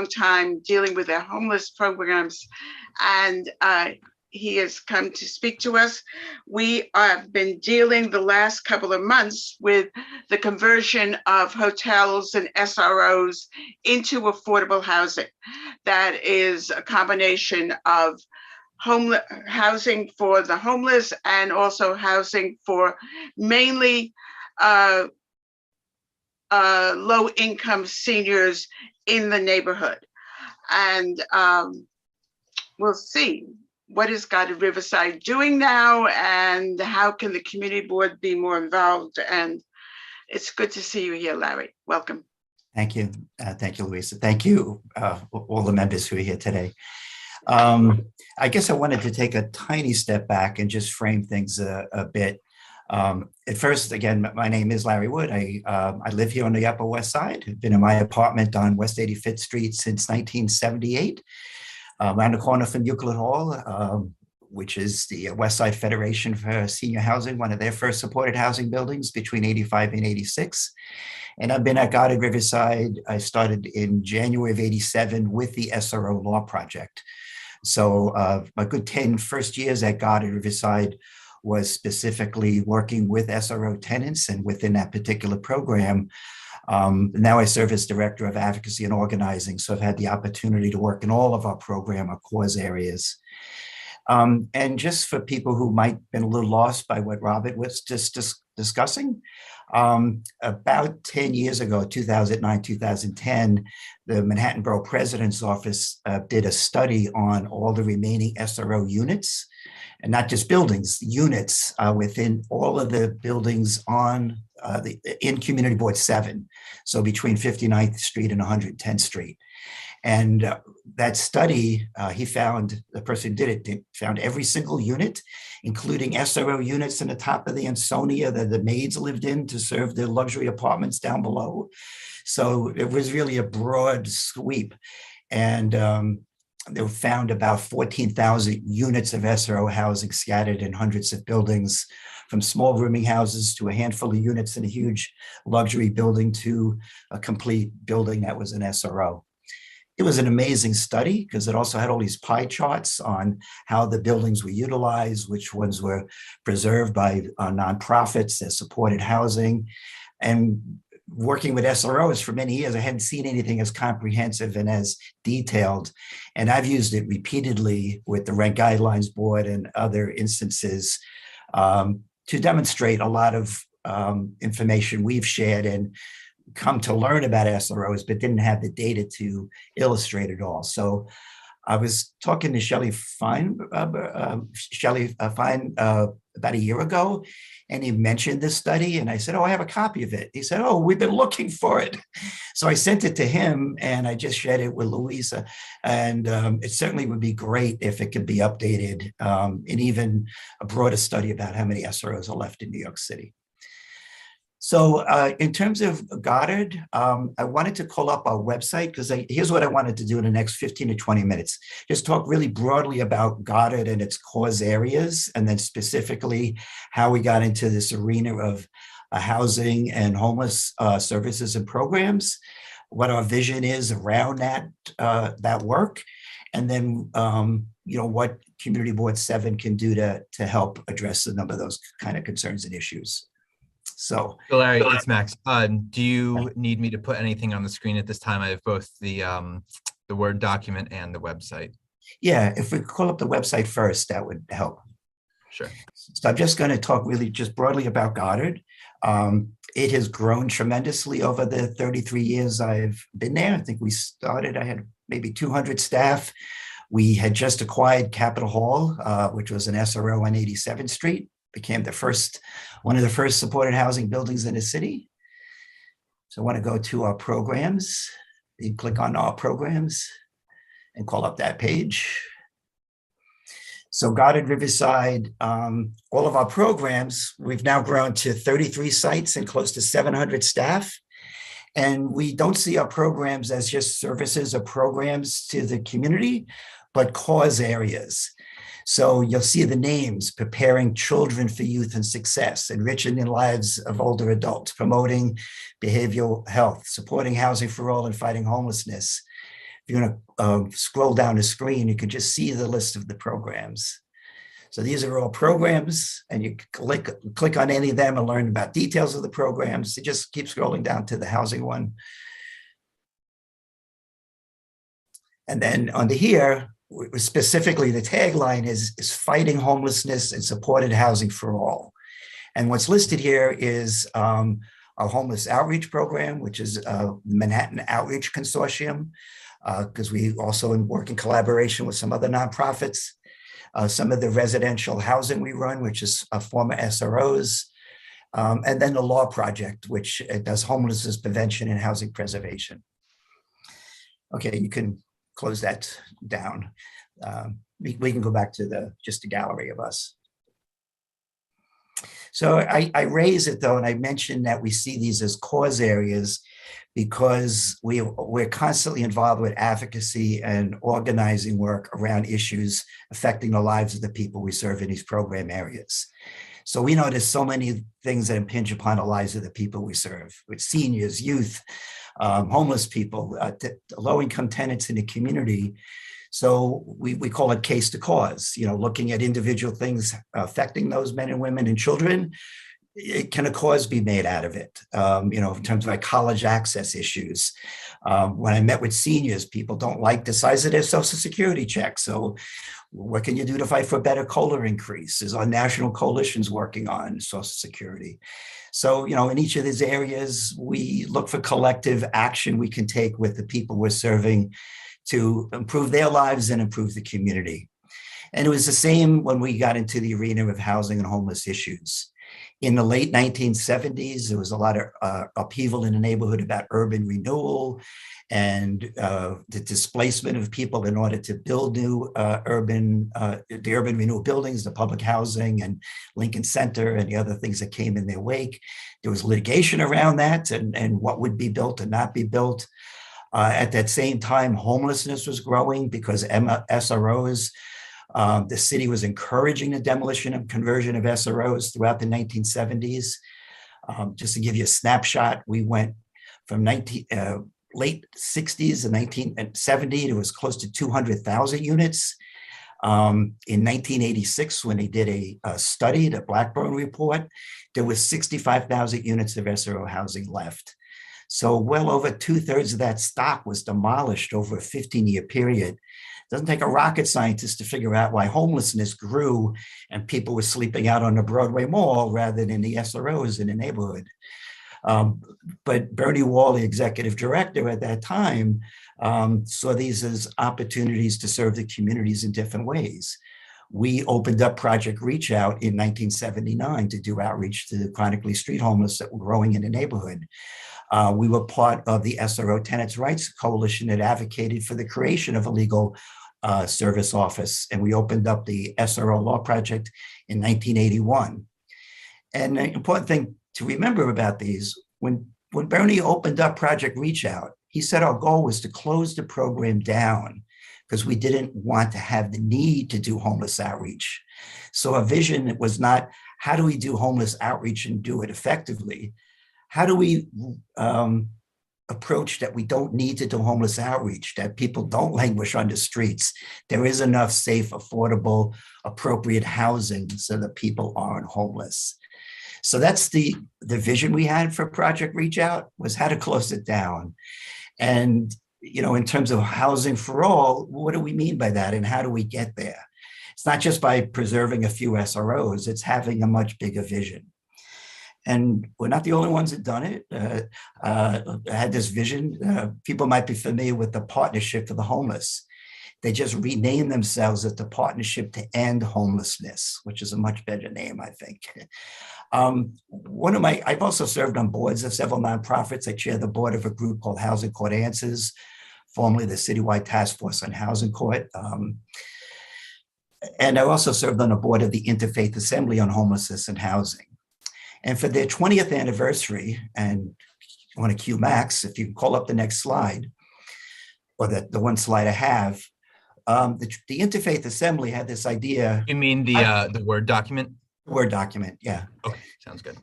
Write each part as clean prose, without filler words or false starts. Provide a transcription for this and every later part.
long time dealing with their homeless programs, and he has come to speak to us. We have been dealing the last couple of months with the conversion of hotels and SROs into affordable housing. That is a combination of housing for the homeless and also housing for mainly low-income seniors in the neighborhood. And we'll see. What is Goddard Riverside doing now, and how can the community board be more involved? And it's good to see you here, Larry. Welcome. Thank you. Thank you, Louisa. Thank you, all the members who are here today. I guess I wanted to take a tiny step back and just frame things a bit. At first, again, my name is Larry Wood. I live here on the Upper West Side. I've been in my apartment on West 85th Street since 1978. Around the corner from Euclid Hall, which is the West Side Federation for Senior Housing, one of their first supported housing buildings between 85 and 86. And I've been at Goddard Riverside. I started in January of 87 with the SRO Law Project. So a good 10 first years at Goddard Riverside was specifically working with SRO tenants, and within that particular program, now I serve as Director of Advocacy and Organizing, so I've had the opportunity to work in all of our program, our cause areas. And just for people who might have been a little lost by what Robert was just discussing, about 10 years ago, 2009, 2010, the Manhattan Borough President's Office did a study on all the remaining SRO units, and not just buildings, units within all of the buildings on in Community Board 7, so between 59th Street and 110th Street. And that study, the person who did it found every single unit, including SRO units in the top of the Ansonia that the maids lived in to serve their luxury apartments down below. So it was really a broad sweep. And they found about 14,000 units of SRO housing scattered in hundreds of buildings, from small rooming houses to a handful of units in a huge luxury building to a complete building that was an SRO. It was an amazing study because it also had all these pie charts on how the buildings were utilized, which ones were preserved by nonprofits that supported housing. And working with SROs for many years, I hadn't seen anything as comprehensive and as detailed. And I've used it repeatedly with the Rent Guidelines Board and other instances to demonstrate a lot of information we've shared and come to learn about SROs, but didn't have the data to illustrate it all. So I was talking to Shelley Fine about a year ago, and he mentioned this study, and I said, oh, I have a copy of it. He said, oh, we've been looking for it. So I sent it to him, and I just shared it with Louisa, and it certainly would be great if it could be updated, and even a broader study about how many SROs are left in New York City. So in terms of Goddard, I wanted to call up our website because here's what I wanted to do in the next 15 to 20 minutes. Just talk really broadly about Goddard and its cause areas, and then specifically how we got into this arena of housing and homeless services and programs, what our vision is around that work, and then what Community Board 7 can do to help address a number of those kind of concerns and issues. So Larry, it's Max. Do you need me to put anything on the screen at this time? I have both the Word document and the website. Yeah, if we call up the website first, that would help. Sure. So I'm just going to talk really just broadly about Goddard. It has grown tremendously over the 33 years I've been there. I think we started, I had maybe 200 staff. We had just acquired Capitol Hall, which was an SRO on 87th Street. Became one of the first supported housing buildings in the city. So I want to go to our programs. You click on our programs and call up that page. So Goddard Riverside, all of our programs, we've now grown to 33 sites and close to 700 staff. And we don't see our programs as just services or programs to the community, but cause areas. So you'll see the names: preparing children for youth and success, enriching the lives of older adults, promoting behavioral health, supporting housing for all and fighting homelessness, If you're going to scroll down the screen, you can just see the list of the programs. So these are all programs, and you click on any of them and learn about details of the programs. You just keep scrolling down to the housing one. And then under here, specifically the tagline is fighting homelessness and supported housing for all. And what's listed here is our homeless outreach program, which is the Manhattan Outreach Consortium, because we also work in collaboration with some other nonprofits. Some of the residential housing we run, which is former SROs, and then the Law Project, which does homelessness prevention and housing preservation. Okay, you can close that down. We can go back to just a gallery of us. So I raise it though, and I mentioned that we see these as cause areas because we're constantly involved with advocacy and organizing work around issues affecting the lives of the people we serve in these program areas. So we know there's so many things that impinge upon the lives of the people we serve, with seniors, youth, homeless people, low-income tenants in the community. So we call it case to cause, looking at individual things affecting those men and women and children. Can a cause be made out of it? In terms of like college access issues. When I met with seniors, people don't like the size of their Social Security check. So what can you do to fight for a better COLA increase? Is our national coalitions working on Social Security? So, in each of these areas, we look for collective action we can take with the people we're serving to improve their lives and improve the community. And it was the same when we got into the arena of housing and homeless issues. In the late 1970s, there was a lot of upheaval in the neighborhood about urban renewal and the displacement of people in order to build new the urban renewal buildings, the public housing and Lincoln Center and the other things that came in their wake. There was litigation around that and what would be built and not be built. At that same time, homelessness was growing because SROs, the city was encouraging the demolition and conversion of SROs throughout the 1970s. Just to give you a snapshot, we went from late 60s and 1970, it was close to 200,000 units. In 1986, when they did a study, the Blackburn report, there was 65,000 units of SRO housing left. So well over 2/3 of that stock was demolished over a 15-year period. It doesn't take a rocket scientist to figure out why homelessness grew and people were sleeping out on the Broadway Mall rather than in the SROs in the neighborhood. But Bernie Wall, the executive director at that time, saw these as opportunities to serve the communities in different ways. We opened up Project Reach Out in 1979 to do outreach to the chronically street homeless that were growing in the neighborhood. We were part of the SRO Tenants' Rights Coalition that advocated for the creation of a legal service office, and we opened up the SRO Law Project in 1981. And the important thing to remember about these, when Bernie opened up Project Reach Out, he said our goal was to close the program down because we didn't want to have the need to do homeless outreach. So our vision was not, how do we do homeless outreach and do it effectively? How do we approach that we don't need to do homeless outreach, that people don't languish on the streets? There is enough safe, affordable, appropriate housing so that people aren't homeless. So that's the vision we had for Project Reach Out, was how to close it down. And, in terms of housing for all, what do we mean by that and how do we get there? It's not just by preserving a few SROs, it's having a much bigger vision. And we're not the only ones that done it. Had this vision. People might be familiar with the Partnership for the Homeless. They just renamed themselves as the Partnership to End Homelessness, which is a much better name, I think. I've also served on boards of several nonprofits. I chair the board of a group called Housing Court Answers, formerly the Citywide Task Force on Housing Court. And I also served on the board of the Interfaith Assembly on Homelessness and Housing. And for their 20th anniversary, and I want to cue Max, if you can call up the next slide, or the one slide I have, the Interfaith Assembly had this idea. You mean the Word document? Word document, yeah. Okay, sounds good.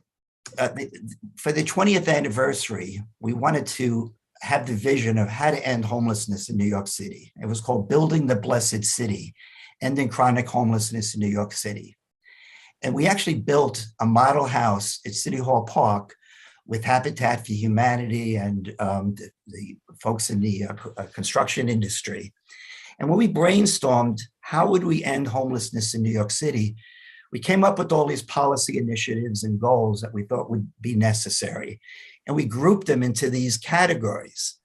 For the 20th anniversary, we wanted to had the vision of how to end homelessness in New York City. It was called Building the Blessed City, Ending Chronic Homelessness in New York City. And we actually built a model house at City Hall Park with Habitat for Humanity and the folks in the construction industry. And when we brainstormed, how would we end homelessness in New York City? We came up with all these policy initiatives and goals that we thought would be necessary. And we grouped them into these categories: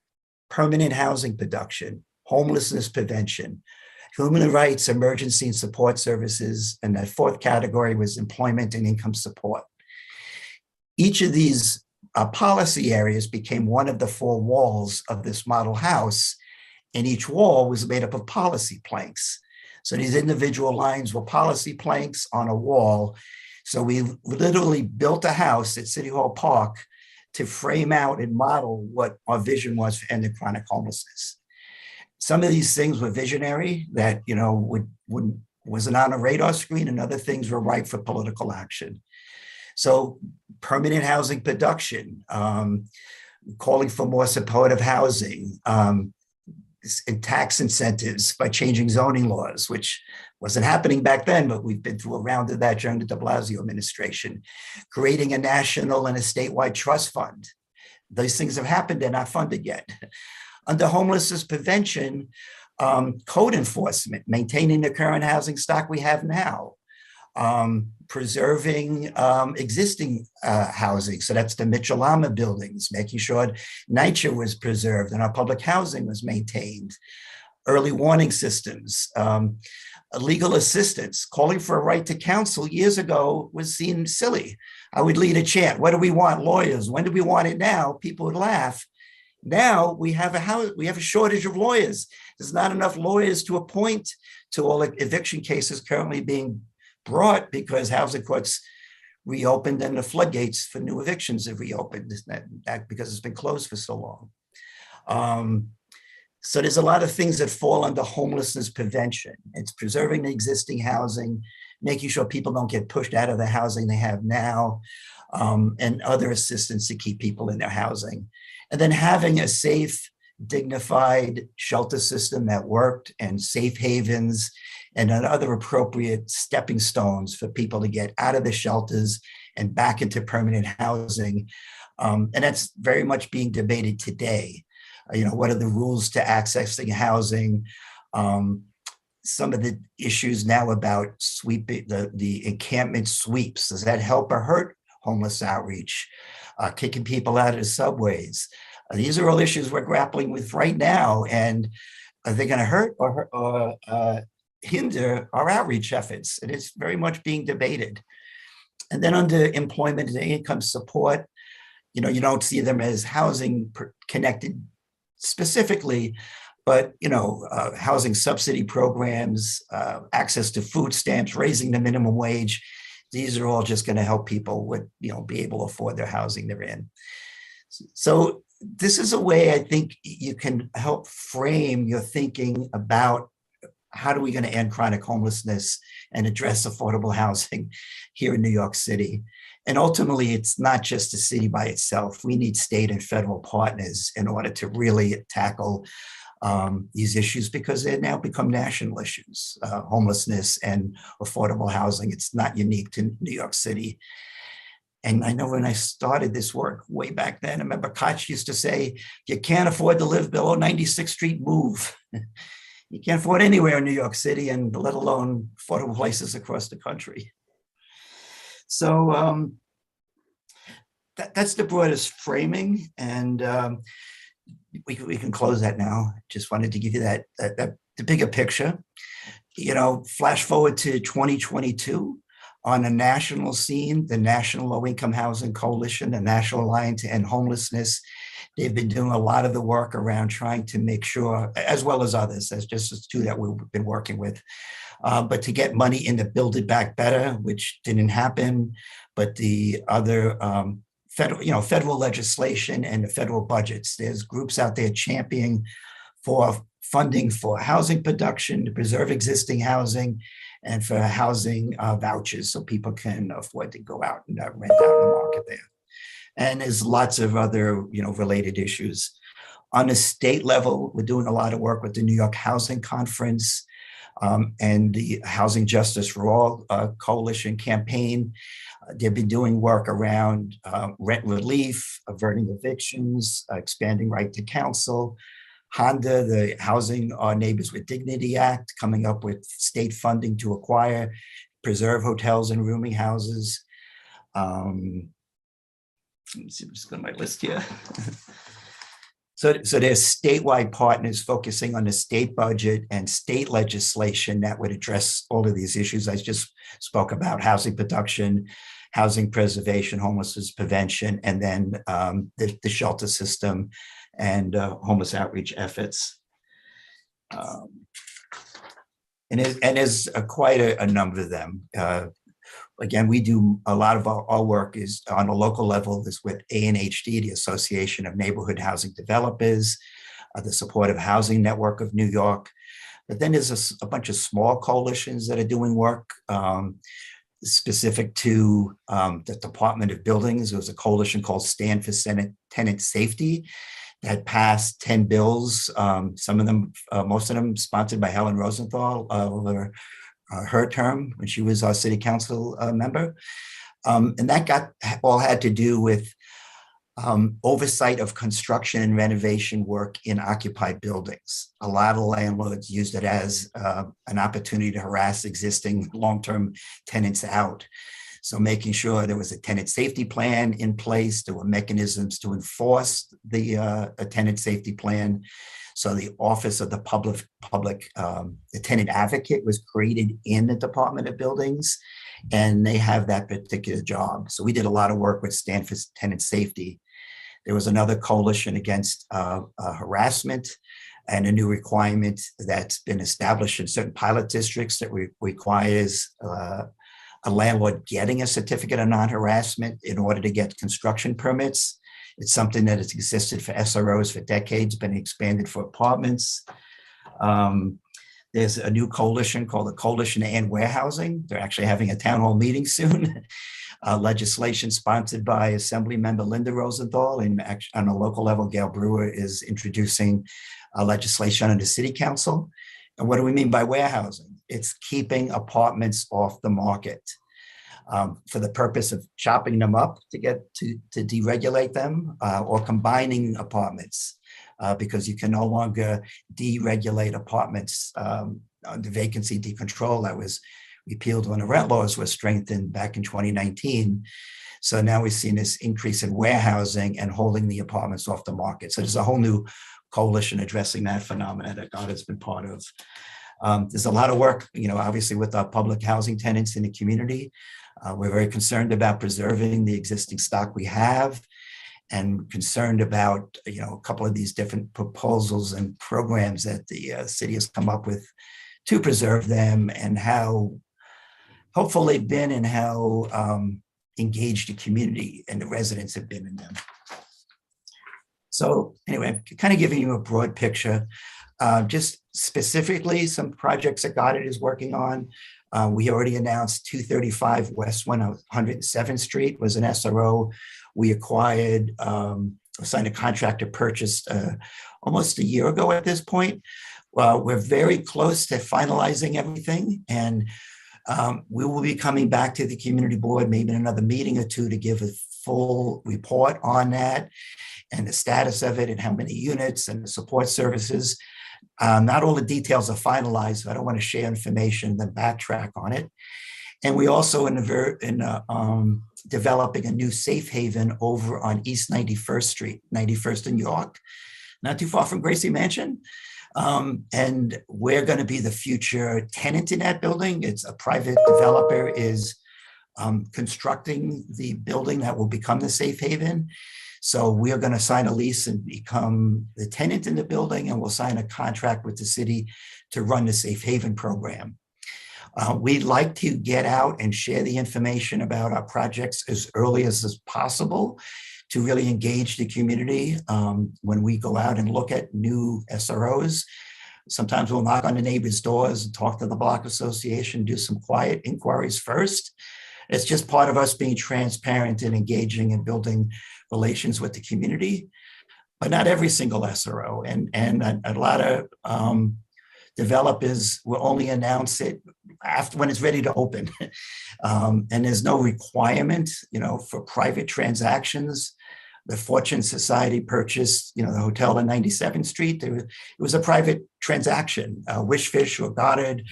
permanent housing production, homelessness prevention, human rights, emergency and support services, and that fourth category was employment and income support. Each of these policy areas became one of the four walls of this model house, and each wall was made up of policy planks. So these individual lines were policy planks on a wall. So we literally built a house at City Hall Park to frame out and model what our vision was for ending chronic homelessness. Some of these things were visionary that, wasn't on a radar screen, and other things were ripe for political action. So permanent housing production, calling for more supportive housing, and tax incentives by changing zoning laws, which wasn't happening back then, but we've been through a round of that during the de Blasio administration. Creating a national and a statewide trust fund. Those things have happened, they're not funded yet. Under homelessness prevention, code enforcement, maintaining the current housing stock we have now, preserving existing housing. So that's the Mitchell buildings, making sure NYCHA was preserved and our public housing was maintained. Early warning systems, legal assistance, calling for a right to counsel years ago was seen silly. I would lead a chant, what do we want? Lawyers. When do we want it now? People would laugh. Now we have a shortage of lawyers. There's not enough lawyers to appoint to all the eviction cases currently being brought because housing courts reopened and the floodgates for new evictions have reopened that because it's been closed for so long. So there's a lot of things that fall under homelessness prevention. It's preserving the existing housing, making sure people don't get pushed out of the housing they have now, and other assistance to keep people in their housing. And then having a safe, dignified shelter system that worked, and safe havens and other appropriate stepping stones for people to get out of the shelters and back into permanent housing. And that's very much being debated today. What are the rules to accessing housing? Some of the issues now about sweeping the encampment sweeps. Does that help or hurt homeless outreach? Kicking people out of the subways. These are all issues we're grappling with right now, and are they going to hurt or hinder our outreach efforts? And it's very much being debated. And then under employment and income support, you don't see them as housing connected specifically, but housing subsidy programs, access to food stamps, raising the minimum wage. These are all just going to help people with, be able to afford their housing they're in. So this is a way I think you can help frame your thinking about how are we going to end chronic homelessness and address affordable housing here in New York City. And ultimately, it's not just the city by itself. We need state and federal partners in order to really tackle these issues, because they now become national issues, homelessness and affordable housing. It's not unique to New York City. And I know when I started this work way back then, I remember Koch used to say, you can't afford to live below 96th Street, move. You can't afford anywhere in New York City, and let alone affordable places across the country. So that's the broadest framing, and we can close that now. Just wanted to give you that the bigger picture. Flash forward to 2022. On a national scene, the National Low-Income Housing Coalition, the National Alliance to End Homelessness, they've been doing a lot of the work around trying to make sure, as well as others, as just the two that we've been working with, but to get money in to Build It Back Better, which didn't happen, but the other federal legislation and the federal budgets. There's groups out there championing for funding for housing production, to preserve existing housing, and for housing vouchers so people can afford to go out and rent out in the market there. And there's lots of other, related issues. On a state level, we're doing a lot of work with the New York Housing Conference and the Housing Justice for All Coalition campaign. They've been doing work around rent relief, averting evictions, expanding right to counsel. Honda, the Housing Our Neighbors with Dignity Act, coming up with state funding to acquire, preserve hotels and rooming houses. Let me see, I'm just going to my list here. So there's statewide partners focusing on the state budget and state legislation that would address all of these issues I just spoke about: housing production, housing preservation, homelessness prevention, and then the shelter system and homeless outreach efforts. And there's quite a number of them. Again, we do a lot of our work is on a local level, is with ANHD, the Association of Neighborhood Housing Developers, the Supportive Housing Network of New York. But then there's a bunch of small coalitions that are doing work specific to the Department of Buildings. There was a coalition called Stand for Tenant Safety that passed 10 bills, some of them, most of them sponsored by Helen Rosenthal over her term when she was our city council member. And that all had to do with oversight of construction and renovation work in occupied buildings. A lot of landlords used it as an opportunity to harass existing long-term tenants out. So making sure there was a tenant safety plan in place, there were mechanisms to enforce the tenant safety plan. So the Office of the the Tenant Advocate was created in the Department of Buildings, and they have that particular job. So we did a lot of work with Stand for Tenant Safety. There was another coalition against harassment, and a new requirement that's been established in certain pilot districts that requires a landlord getting a certificate of non-harassment in order to get construction permits. It's something that has existed for SROs for decades, been expanded for apartments. There's a new coalition called the Coalition to End Warehousing. They're actually having a town hall meeting soon. Legislation sponsored by Assembly Member Linda Rosenthal, and on a local level, Gail Brewer is introducing legislation on the City Council. And what do we mean by warehousing? It's keeping apartments off the market. For the purpose of chopping them up to get to deregulate them, or combining apartments, because you can no longer deregulate apartments. The vacancy decontrol that was repealed when the rent laws were strengthened back in 2019. So now we've seen this increase in warehousing and holding the apartments off the market. So there's a whole new coalition addressing that phenomenon that God has been part of. There's a lot of work, obviously with our public housing tenants in the community. We're very concerned about preserving the existing stock we have, and concerned about, a couple of these different proposals and programs that the city has come up with to preserve them, and how hopeful they've been, and how engaged the community and the residents have been in them. So anyway, I'm kind of giving you a broad picture. Just specifically some projects that Goddard is working on. We already announced 235 West 107th Street was an SRO. We acquired, signed a contract to purchase almost a year ago at this point. We're very close to finalizing everything, and we will be coming back to the community board maybe in another meeting or two to give a full report on that and the status of it and how many units and the support services. Not all the details are finalized, so I don't want to share information and then backtrack on it. And we also developing a new safe haven over on East 91st Street, 91st in York, not too far from Gracie Mansion. And we're going to be the future tenant in that building. It's a private developer is constructing the building that will become the safe haven. So we are going to sign a lease and become the tenant in the building, and we'll sign a contract with the city to run the safe haven program. We'd like to get out and share the information about our projects as early as possible to really engage the community when we go out and look at new SROs. Sometimes we'll knock on the neighbors' doors and talk to the block association, do some quiet inquiries first. It's just part of us being transparent and engaging and building relations with the community. but not every single SRO. And a lot of developers will only announce it after when it's ready to open. And there's no requirement, for private transactions. The Fortune Society purchased, the hotel on 97th Street. It was a private transaction. Wishfish or Goddard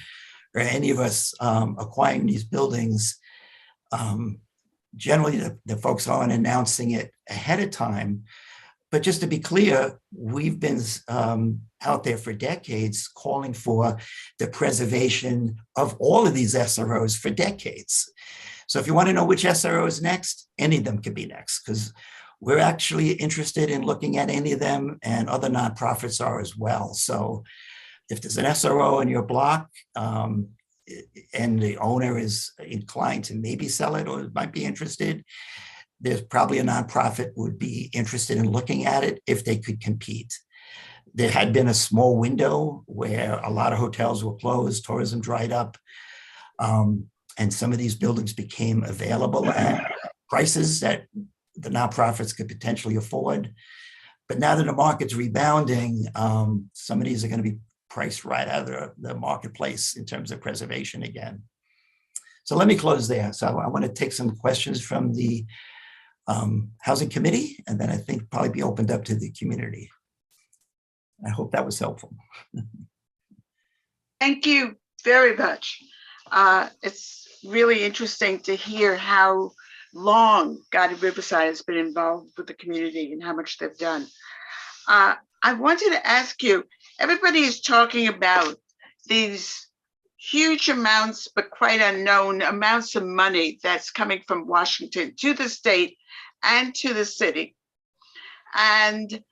or any of us acquiring these buildings, generally the folks aren't announcing it ahead of time. But just to be clear, we've been out there for decades calling for the preservation of all of these SROs for decades. So if you want to know which SRO is next, any of them could be next, because we're actually interested in looking at any of them, and other nonprofits are as well. So if there's an SRO in your block and the owner is inclined to maybe sell it or might be interested, there's probably a nonprofit would be interested in looking at it if they could compete. There had been a small window where a lot of hotels were closed, tourism dried up, and some of these buildings became available at prices that the nonprofits could potentially afford. But now that the market's rebounding, some of these are going to be priced right out of the marketplace in terms of preservation again. So let me close there. So I want to take some questions from the Housing Committee, and then I think probably be opened up to the community. I hope that was helpful. Thank you very much. It's really interesting to hear how long Guided Riverside has been involved with the community and how much they've done. I wanted to ask you, everybody is talking about these huge amounts, but quite unknown amounts of money that's coming from Washington to the state and to the city. And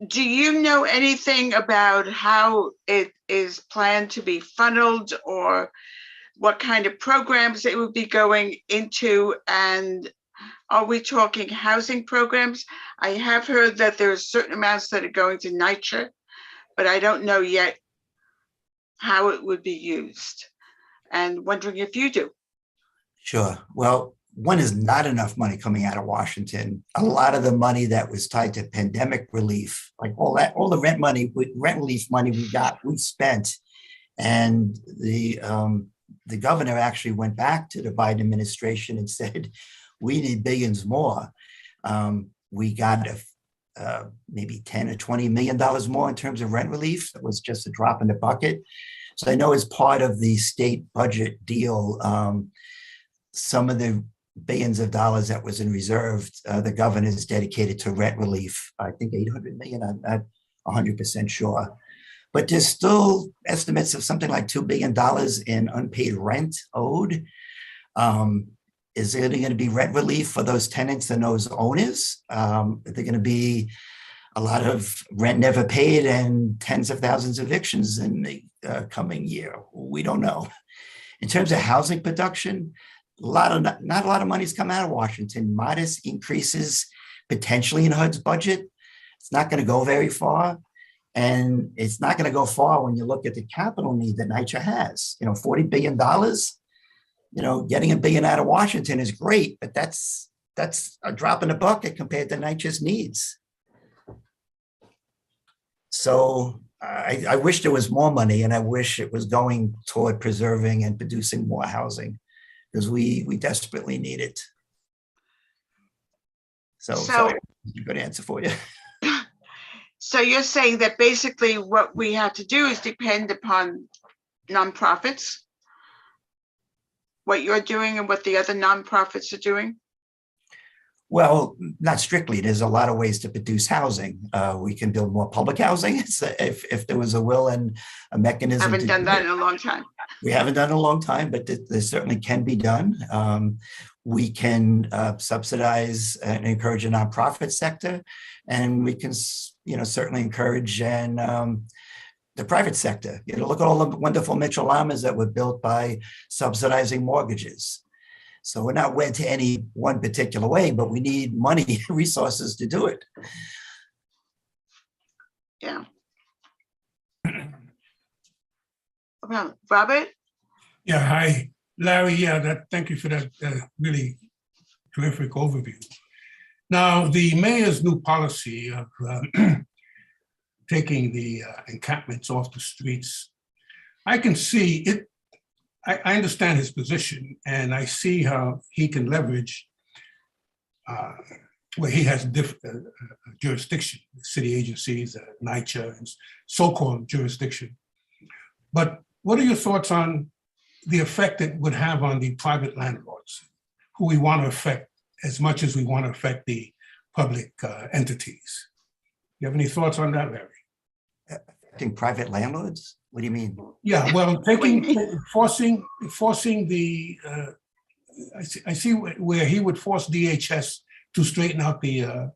do you know anything about how it is planned to be funneled, or what kind of programs it would be going into? And are we talking housing programs? I have heard that there are certain amounts that are going to NYCHA, but I don't know yet how it would be used, and wondering if you do. Sure. Well, one is not enough money coming out of Washington. A lot of the money that was tied to pandemic relief, like all the rent relief money we spent. And the governor actually went back to the Biden administration and said, we need billions more. We got maybe $10 or $20 million more in terms of rent relief. It was just a drop in the bucket. So I know as part of the state budget deal, some of the billions of dollars that was in reserve, the governor's dedicated to rent relief. I think 800 million, I'm not 100% sure. But there's still estimates of something like $2 billion in unpaid rent owed. Is there going to be rent relief for those tenants and those owners? Are there going to be a lot of rent never paid and tens of thousands of evictions in the coming year? We don't know. In terms of housing production, not a lot of money's come out of Washington. Modest increases potentially in HUD's budget. It's not going to go very far. And it's not going to go far when you look at the capital need that NYCHA has. $40 billion. Getting $1 billion out of Washington is great, but that's a drop in the bucket compared to NYCHA's needs. So I wish there was more money, and I wish it was going toward preserving and producing more housing, because we desperately need it. So sorry, that's a good answer for you. So you're saying that basically what we have to do is depend upon nonprofits, what you're doing and what the other nonprofits are doing? Well, not strictly. There's a lot of ways to produce housing. We can build more public housing if there was a will and a mechanism. Haven't done that in a long time. We haven't done it in a long time, but there certainly can be done. We can subsidize and encourage a nonprofit sector, and we can, certainly encourage the private sector. Look at all the wonderful Mitchell Lamas that were built by subsidizing mortgages. So we're not wed to any one particular way, but we need money, resources to do it. Yeah. Robert? Yeah, hi, Larry. Yeah, thank you for that really terrific overview. Now, the mayor's new policy of taking the encampments off the streets, I can see it. I understand his position, and I see how he can leverage where he has jurisdiction, city agencies, NYCHA, and so-called jurisdiction. But what are your thoughts on the effect it would have on the private landlords, who we want to affect as much as we want to affect the public entities? You have any thoughts on that, Larry? Affecting private landlords? What do you mean? Yeah, well, forcing the, I see where he would force DHS to straighten out the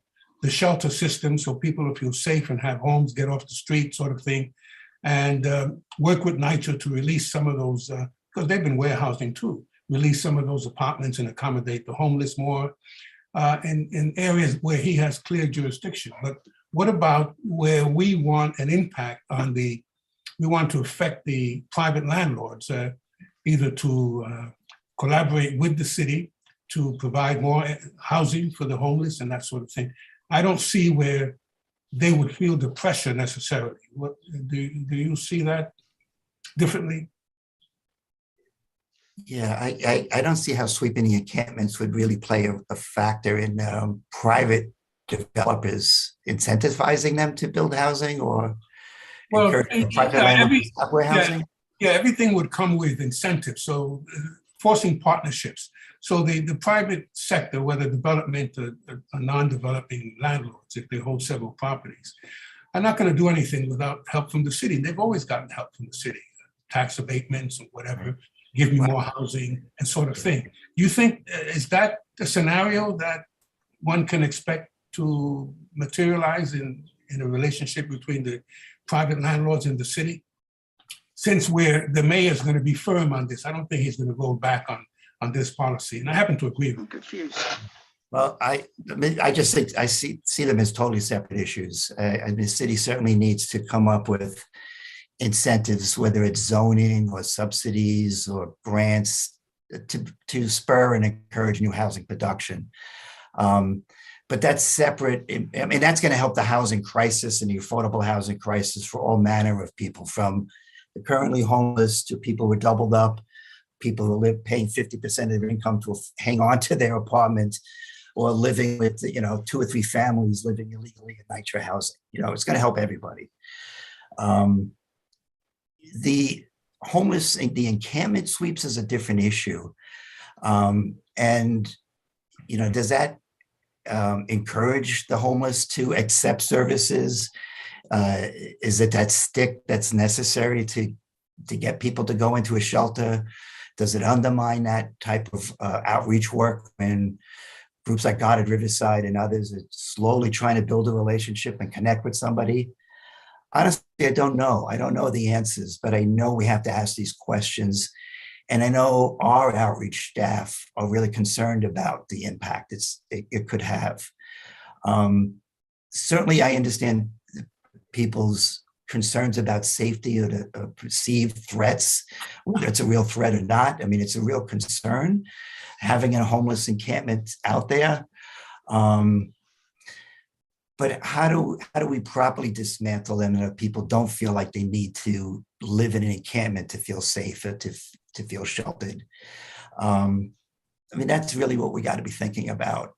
shelter system so people will feel safe and have homes, get off the street sort of thing, and work with NYCHA to release some of those, because they've been warehousing too, release some of those apartments and accommodate the homeless more in areas where he has clear jurisdiction. But what about where we want an impact on we want to affect the private landlords, either to collaborate with the city to provide more housing for the homeless and that sort of thing. I don't see where they would feel the pressure necessarily. What, do you see that differently? Yeah, I don't see how sweeping the encampments would really play a factor in private developers incentivizing them to build housing or encouraging private landlords to stop warehousing. Yeah, everything would come with incentives. So forcing partnerships. So the private sector, whether development or non-developing landlords, if they hold several properties, are not going to do anything without help from the city. They've always gotten help from the city, tax abatements or whatever, give me more housing and sort of thing. You think, is that a scenario that one can expect to materialize in a relationship between the private landlords and the city? Since the mayor is going to be firm on this, I don't think he's going to go back on this policy. And I happen to agree with I'm confused. Well, I just think I see them as totally separate issues. And the city certainly needs to come up with incentives, whether it's zoning or subsidies or grants to spur and encourage new housing production. But that's separate. I mean, that's going to help the housing crisis and the affordable housing crisis for all manner of people, from the currently homeless to people who are doubled up, people who live paying 50% of their income to hang on to their apartment, or living with, 2 or 3 families living illegally in NYCHA housing. It's going to help everybody. The homeless, the encampment sweeps is a different issue. And, does that encourage the homeless to accept services? Is it that stick that's necessary to get people to go into a shelter? Does it undermine that type of outreach work when groups like God at Riverside and others are slowly trying to build a relationship and connect with somebody? Honestly, I don't know. I don't know the answers, but I know we have to ask these questions. And I know our outreach staff are really concerned about the impact it could have. Certainly, I understand people's concerns about safety or the perceived threats, whether it's a real threat or not. I mean, it's a real concern having a homeless encampment out there. But how do we properly dismantle them so that people don't feel like they need to live in an encampment to feel safe or to feel sheltered? I mean, that's really what we got to be thinking about.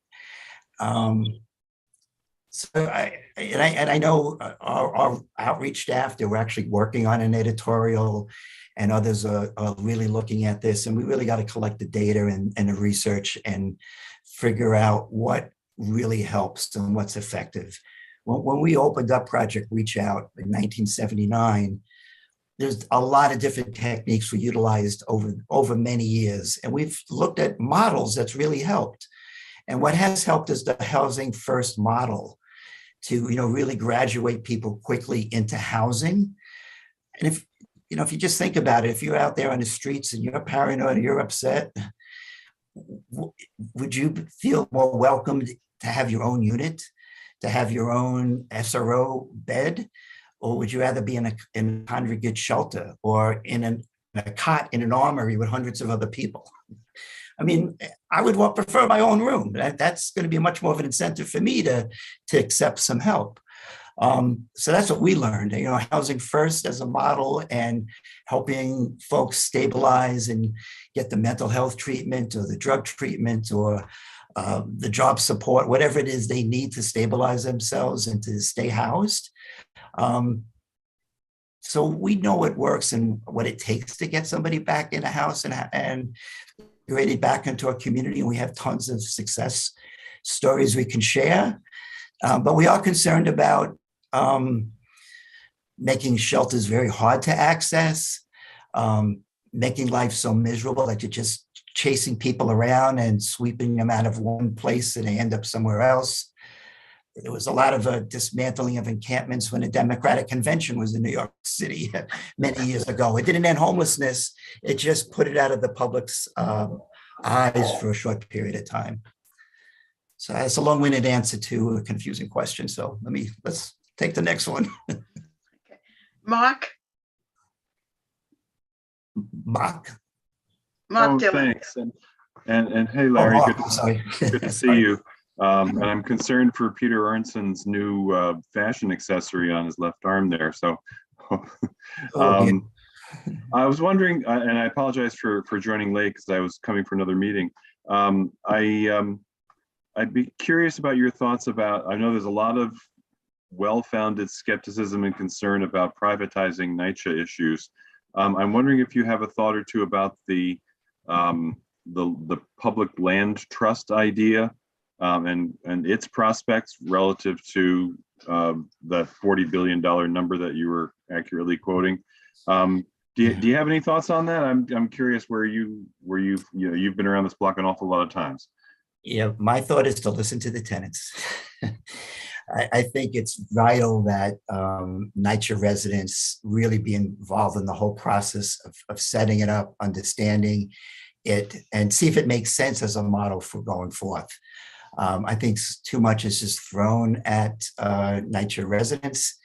So I know our outreach staff, they were actually working on an editorial, and others are really looking at this, and we really got to collect the data and the research and figure out what really helps and what's effective. When we opened up Project Reach Out in 1979, there's a lot of different techniques we utilized over many years, and we've looked at models that's really helped. And what has helped is the housing first model to really graduate people quickly into housing. And if you just think about it, if you're out there on the streets and you're paranoid or you're upset, would you feel more welcomed to have your own unit, to have your own SRO bed, or would you rather be in a congregate shelter or in a cot in an armory with hundreds of other people? I mean, I would prefer my own room. That's going to be much more of an incentive for me to accept some help. So that's what we learned, housing first as a model and helping folks stabilize and get the mental health treatment or the drug treatment or the job support, whatever it is they need to stabilize themselves and to stay housed. So we know what works and what it takes to get somebody back in a house and integrated back into our community. And we have tons of success stories we can share. But we are concerned about making shelters very hard to access, making life so miserable that you're just chasing people around and sweeping them out of one place and they end up somewhere else. There was a lot of dismantling of encampments when the Democratic Convention was in New York City many years ago. It didn't end homelessness. It just put it out of the public's eyes for a short period of time. So that's a long-winded answer to a confusing question. So let's take the next one. Okay. Mark Dillon. Thanks. And hey, Larry, Sorry. good to see you. And I'm concerned for Peter Arnson's new fashion accessory on his left arm there. So I was wondering, and I apologize for joining late because I was coming for another meeting. I'd be curious about your thoughts about, I know there's a lot of well-founded skepticism and concern about privatizing NYCHA issues. I'm wondering if you have a thought or two about the public land trust idea and its prospects relative to that $40 billion number that you were accurately quoting. Do you have any thoughts on that? I'm curious where you've been around this block an awful lot of times. Yeah, my thought is to listen to the tenants. I think it's vital that NYCHA residents really be involved in the whole process of setting it up, understanding it, and see if it makes sense as a model for going forth. I think too much is just thrown at NYCHA residents,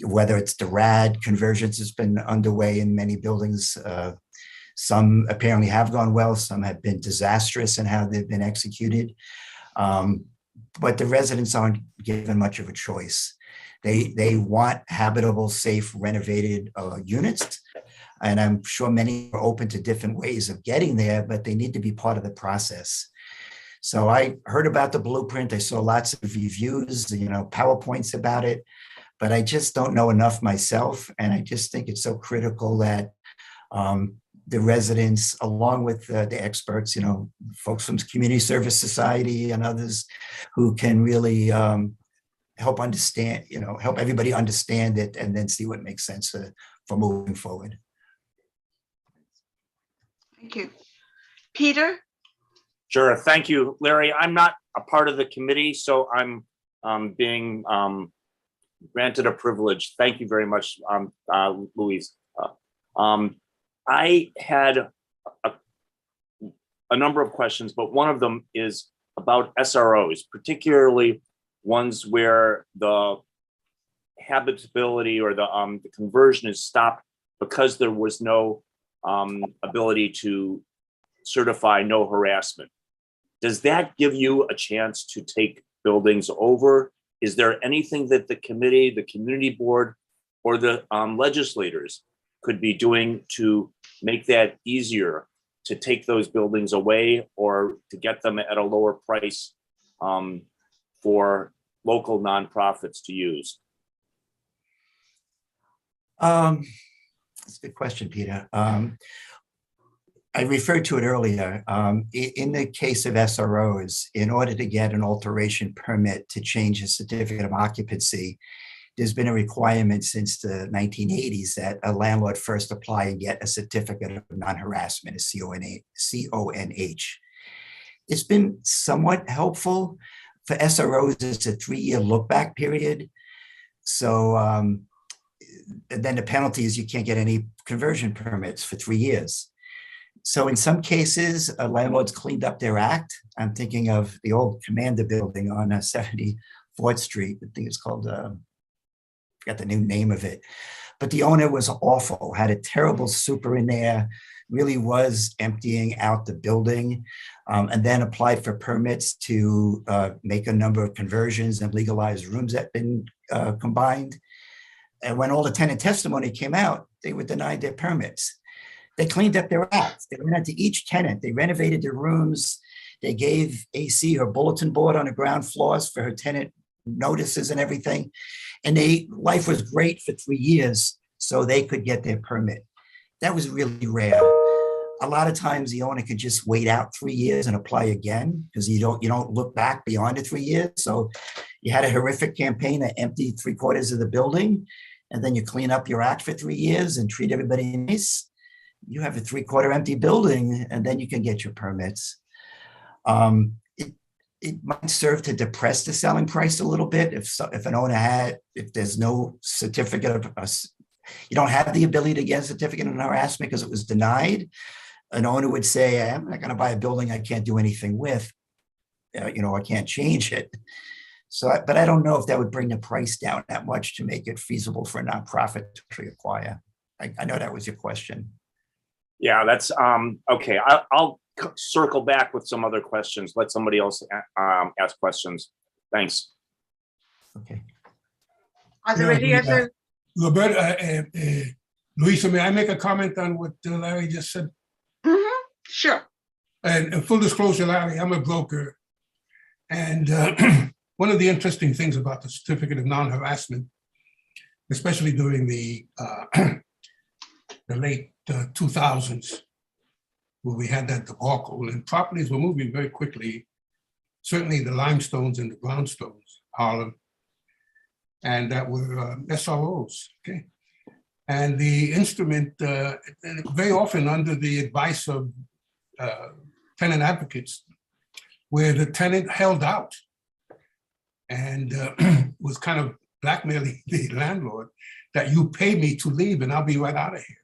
whether it's the RAD conversions has been underway in many buildings. Some apparently have gone well, some have been disastrous in how they've been executed. But the residents aren't given much of a choice. They want habitable, safe, renovated units. And I'm sure many are open to different ways of getting there, but they need to be part of the process. So I heard about the blueprint. I saw lots of reviews, PowerPoints about it, but I just don't know enough myself. And I just think it's so critical that the residents, along with the experts, folks from Community Service Society and others who can really help understand, help everybody understand it and then see what makes sense for moving forward. Thank you. Peter? Sure. Thank you, Larry. I'm not a part of the committee, so I'm being granted a privilege. Thank you very much, Louisa. I had a number of questions, but one of them is about SROs, particularly ones where the habitability or the conversion is stopped because there was no ability to certify no harassment. Does that give you a chance to take buildings over? Is there anything that the committee, the community board, or the legislators could be doing to make that easier to take those buildings away or to get them at a lower price for local nonprofits to use? That's a good question, Peter. I referred to it earlier. In the case of SROs, in order to get an alteration permit to change a certificate of occupancy, there's been a requirement since the 1980s that a landlord first apply and get a certificate of non-harassment, a CONH. It's been somewhat helpful. For SROs, it's a 3-year look-back period. So then the penalty is you can't get any conversion permits for 3 years. So in some cases, landlords cleaned up their act. I'm thinking of the old Commander building on 74th Street. I think it's called, I forgot the new name of it. But the owner was awful, had a terrible super in there, really was emptying out the building, and then applied for permits to make a number of conversions and legalized rooms that had been combined. And when all the tenant testimony came out, they were denied their permits. They cleaned up their acts. They went into each tenant. They renovated their rooms. They gave AC her bulletin board on the ground floors for her tenant notices and everything. And life was great for 3 years, so they could get their permit. That was really rare. A lot of times the owner could just wait out 3 years and apply again, because you don't look back beyond the 3 years. So you had a horrific campaign that emptied 3/4 of the building, and then you clean up your act for 3 years and treat everybody nice. You have a 3/4 empty building, and then you can get your permits. It might serve to depress the selling price a little bit if an owner if there's no certificate of, you don't have the ability to get a certificate of harassment because it was denied. An owner would say, I'm not going to buy a building I can't do anything with. I can't change it. So, but I don't know if that would bring the price down that much to make it feasible for a nonprofit to acquire. I know that was your question. Yeah, that's okay. I'll circle back with some other questions. Let somebody else ask questions. Thanks. Okay. Are there any other? Roberta, Louisa, may I make a comment on what Larry just said? Mm-hmm. Sure. And full disclosure, Larry, I'm a broker. And one of the interesting things about the certificate of non-harassment, especially during the late 2000s, where we had that debacle and properties were moving very quickly, certainly the limestones and the brownstones, Harlem, and that were SROs, okay? And the instrument, very often under the advice of tenant advocates, where the tenant held out and was kind of blackmailing the landlord that you pay me to leave and I'll be right out of here.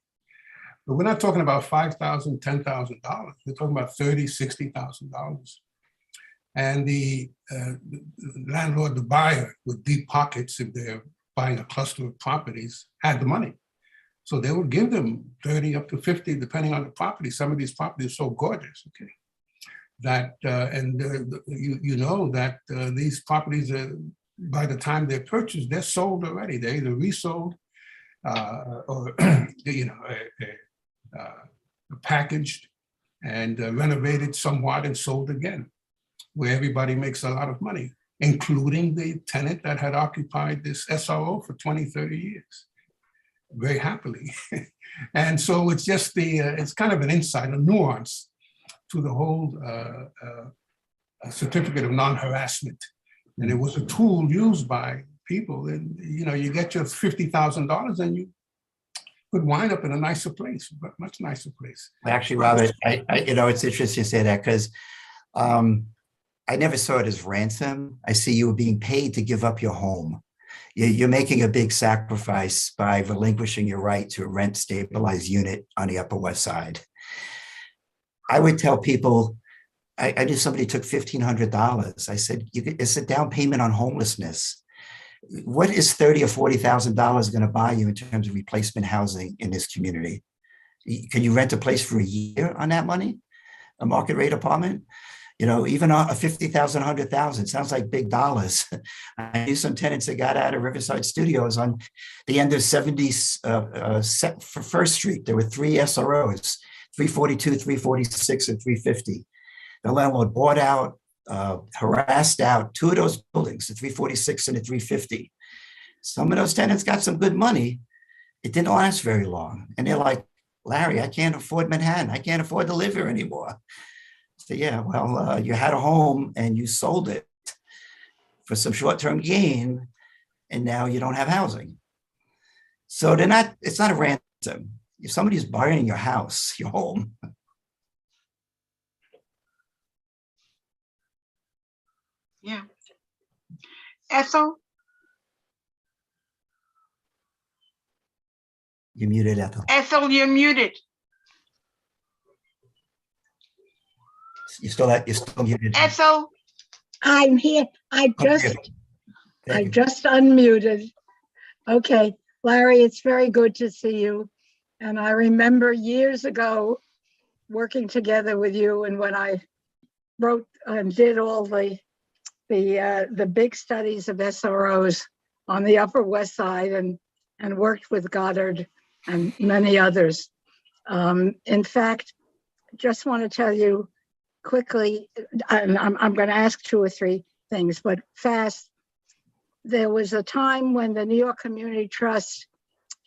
But we're not talking about $5,000, $10,000. We're talking about $30,000, $60,000. And the landlord, the buyer with deep pockets, if they're buying a cluster of properties, had the money. So they would give them 30 up to 50, depending on the property. Some of these properties are so gorgeous, okay? That, you know that these properties, by the time they're purchased, they're sold already. They're either resold or, packaged and renovated somewhat and sold again, where everybody makes a lot of money, including the tenant that had occupied this SRO for 20, 30 years, very happily. And so it's just it's kind of an insight, a nuance to the whole certificate of non-harassment. And it was a tool used by people, and you get your $50,000 and you could wind up in a nicer place, but much nicer place. Actually, Robert, it's interesting to say that because I never saw it as ransom. I see you were being paid to give up your home. You're making a big sacrifice by relinquishing your right to a rent stabilized unit on the Upper West Side. I would tell people, I knew somebody took $1,500. I said, it's a down payment on homelessness. What is $30,000 or $40,000 going to buy you in terms of replacement housing in this community? Can you rent a place for a year on that money? A market rate apartment? Even a $50,000, $100,000 sounds like big dollars. I knew some tenants that got out of Riverside Studios on the end of 70s for First Street. There were 3 SROs, 342, 346, and 350. The landlord bought out, harassed out 2 of those buildings, the 346 and the 350. Some of those tenants got some good money. It didn't last very long. And they're like, Larry, I can't afford Manhattan. I can't afford to live here anymore. So yeah, well, you had a home and you sold it for some short-term gain, and now you don't have housing. So it's not a ransom. If somebody's buying your house, your home. Yeah. Ethel? You're muted, Ethel. Ethel, you're muted. You're still muted. Ethel? I'm here. I just unmuted. Okay, Larry, it's very good to see you. And I remember years ago working together with you, and when I wrote and did all the big studies of SROs on the Upper West Side and worked with Goddard and many others. In fact, just want to tell you quickly, and I'm going to ask 2 or 3 things, but fast. There was a time when the New York Community Trust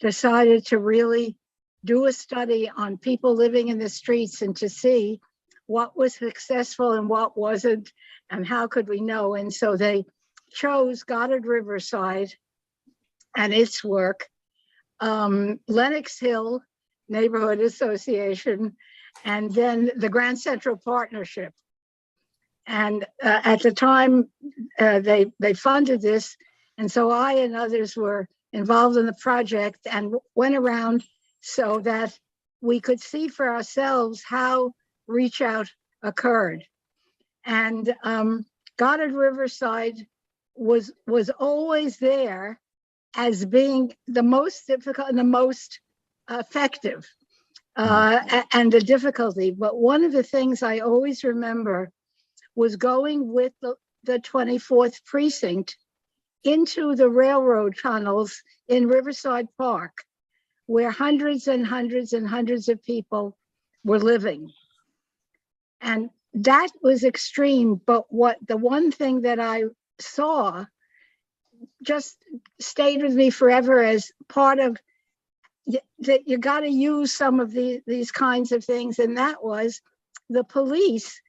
decided to really do a study on people living in the streets and to see what was successful and what wasn't, and how could we know. And so they chose Goddard Riverside and its work, Lenox Hill Neighborhood Association, and then the Grand Central Partnership. And at the time, they funded this. And so I and others were involved in the project and went around so that we could see for ourselves how reach out occurred. And Goddard Riverside was always there as being the most difficult and the most effective and the difficulty. But one of the things I always remember was going with the 24th precinct into the railroad tunnels in Riverside Park, where hundreds and hundreds and hundreds of people were living. And that was extreme, but the one thing that I saw just stayed with me forever as part of that you got to use some of these kinds of things, and that was the police,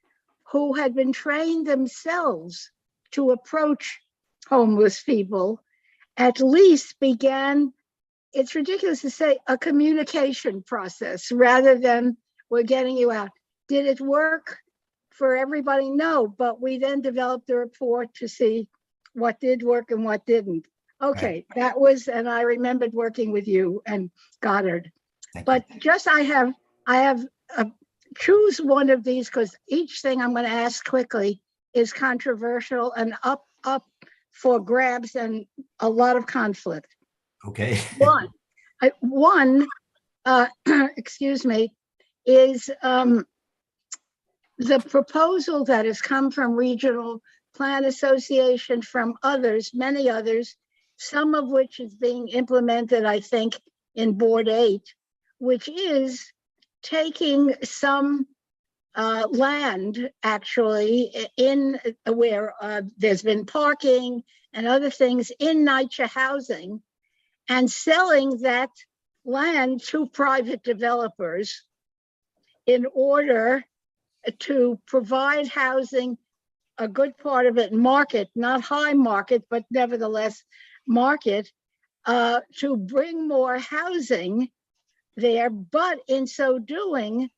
who had been trained themselves to approach homeless people, at least began, it's ridiculous to say, a communication process rather than we're getting you out. Did it work for everybody? No, but we then developed a report to see what did work and what didn't. Okay, right. That was, and I remembered working with you and Goddard. But just I have choose one of these, because each thing I'm going to ask quickly is controversial and up for grabs and a lot of conflict. Okay. One, excuse me, is the proposal that has come from Regional Plan Association, from others, many others, some of which is being implemented, I think, in Board 8, which is taking some land actually in where there's been parking and other things in NYCHA housing and selling that land to private developers in order to provide housing, a good part of it market, not high market, but nevertheless market, to bring more housing there, but in so doing,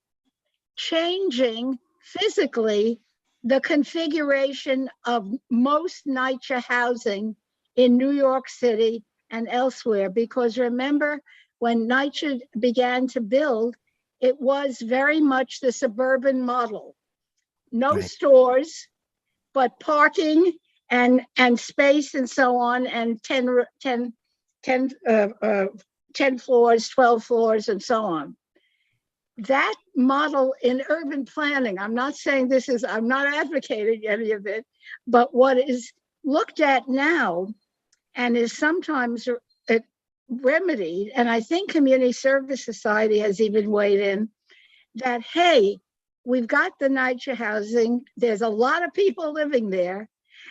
changing physically the configuration of most NYCHA housing in New York City and elsewhere. Because remember, when NYCHA began to build, it was very much the suburban model. No right. Stores, but parking and space and so on, and 10 floors, 12 floors, and so on. That model in urban planning, I'm not saying this is, I'm not advocating any of it, but what is looked at now and is sometimes remedied, and I think Community Service Society has even weighed in, that, hey, we've got the NYCHA housing, there's a lot of people living there,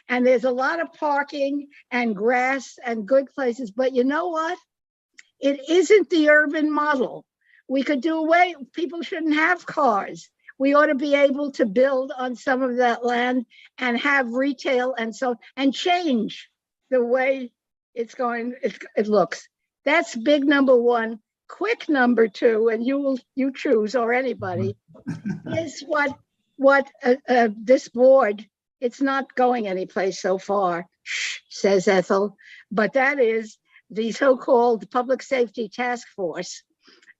and there's a lot of parking and grass and good places, but you know what? It isn't the urban model. We could do away, people shouldn't have cars. We ought to be able to build on some of that land and have retail and so, and change the way it's going, it looks. That's big number one. Quick number two, and you choose, or anybody, is what this board, it's not going anyplace so far, says Ethel, but that is the so-called Public Safety Task Force.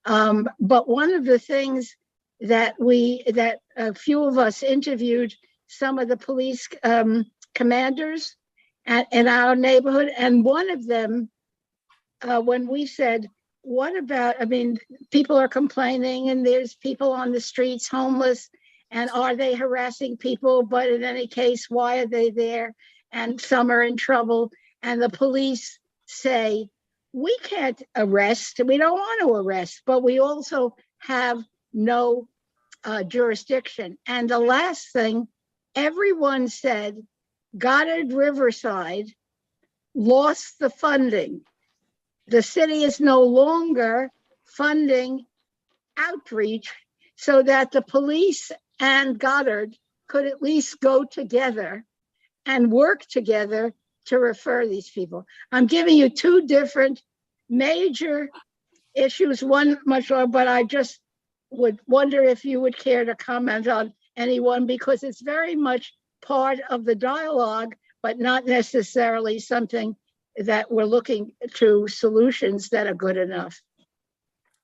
But one of the things that a few of us interviewed some of the police commanders in our neighborhood, and one of them, when we said, what about, I mean, people are complaining and there's people on the streets homeless, and are they harassing people? But in any case, why are they there? And some are in trouble, and the police say, we can't arrest, we don't want to arrest, but we also have no jurisdiction. And the last thing, everyone said Goddard Riverside lost the funding. The city is no longer funding outreach so that the police and Goddard could at least go together and work together to refer these people. I'm giving you two different major issues, one much lower, but I just would wonder if you would care to comment on any one, because it's very much part of the dialogue, but not necessarily something that we're looking to solutions that are good enough.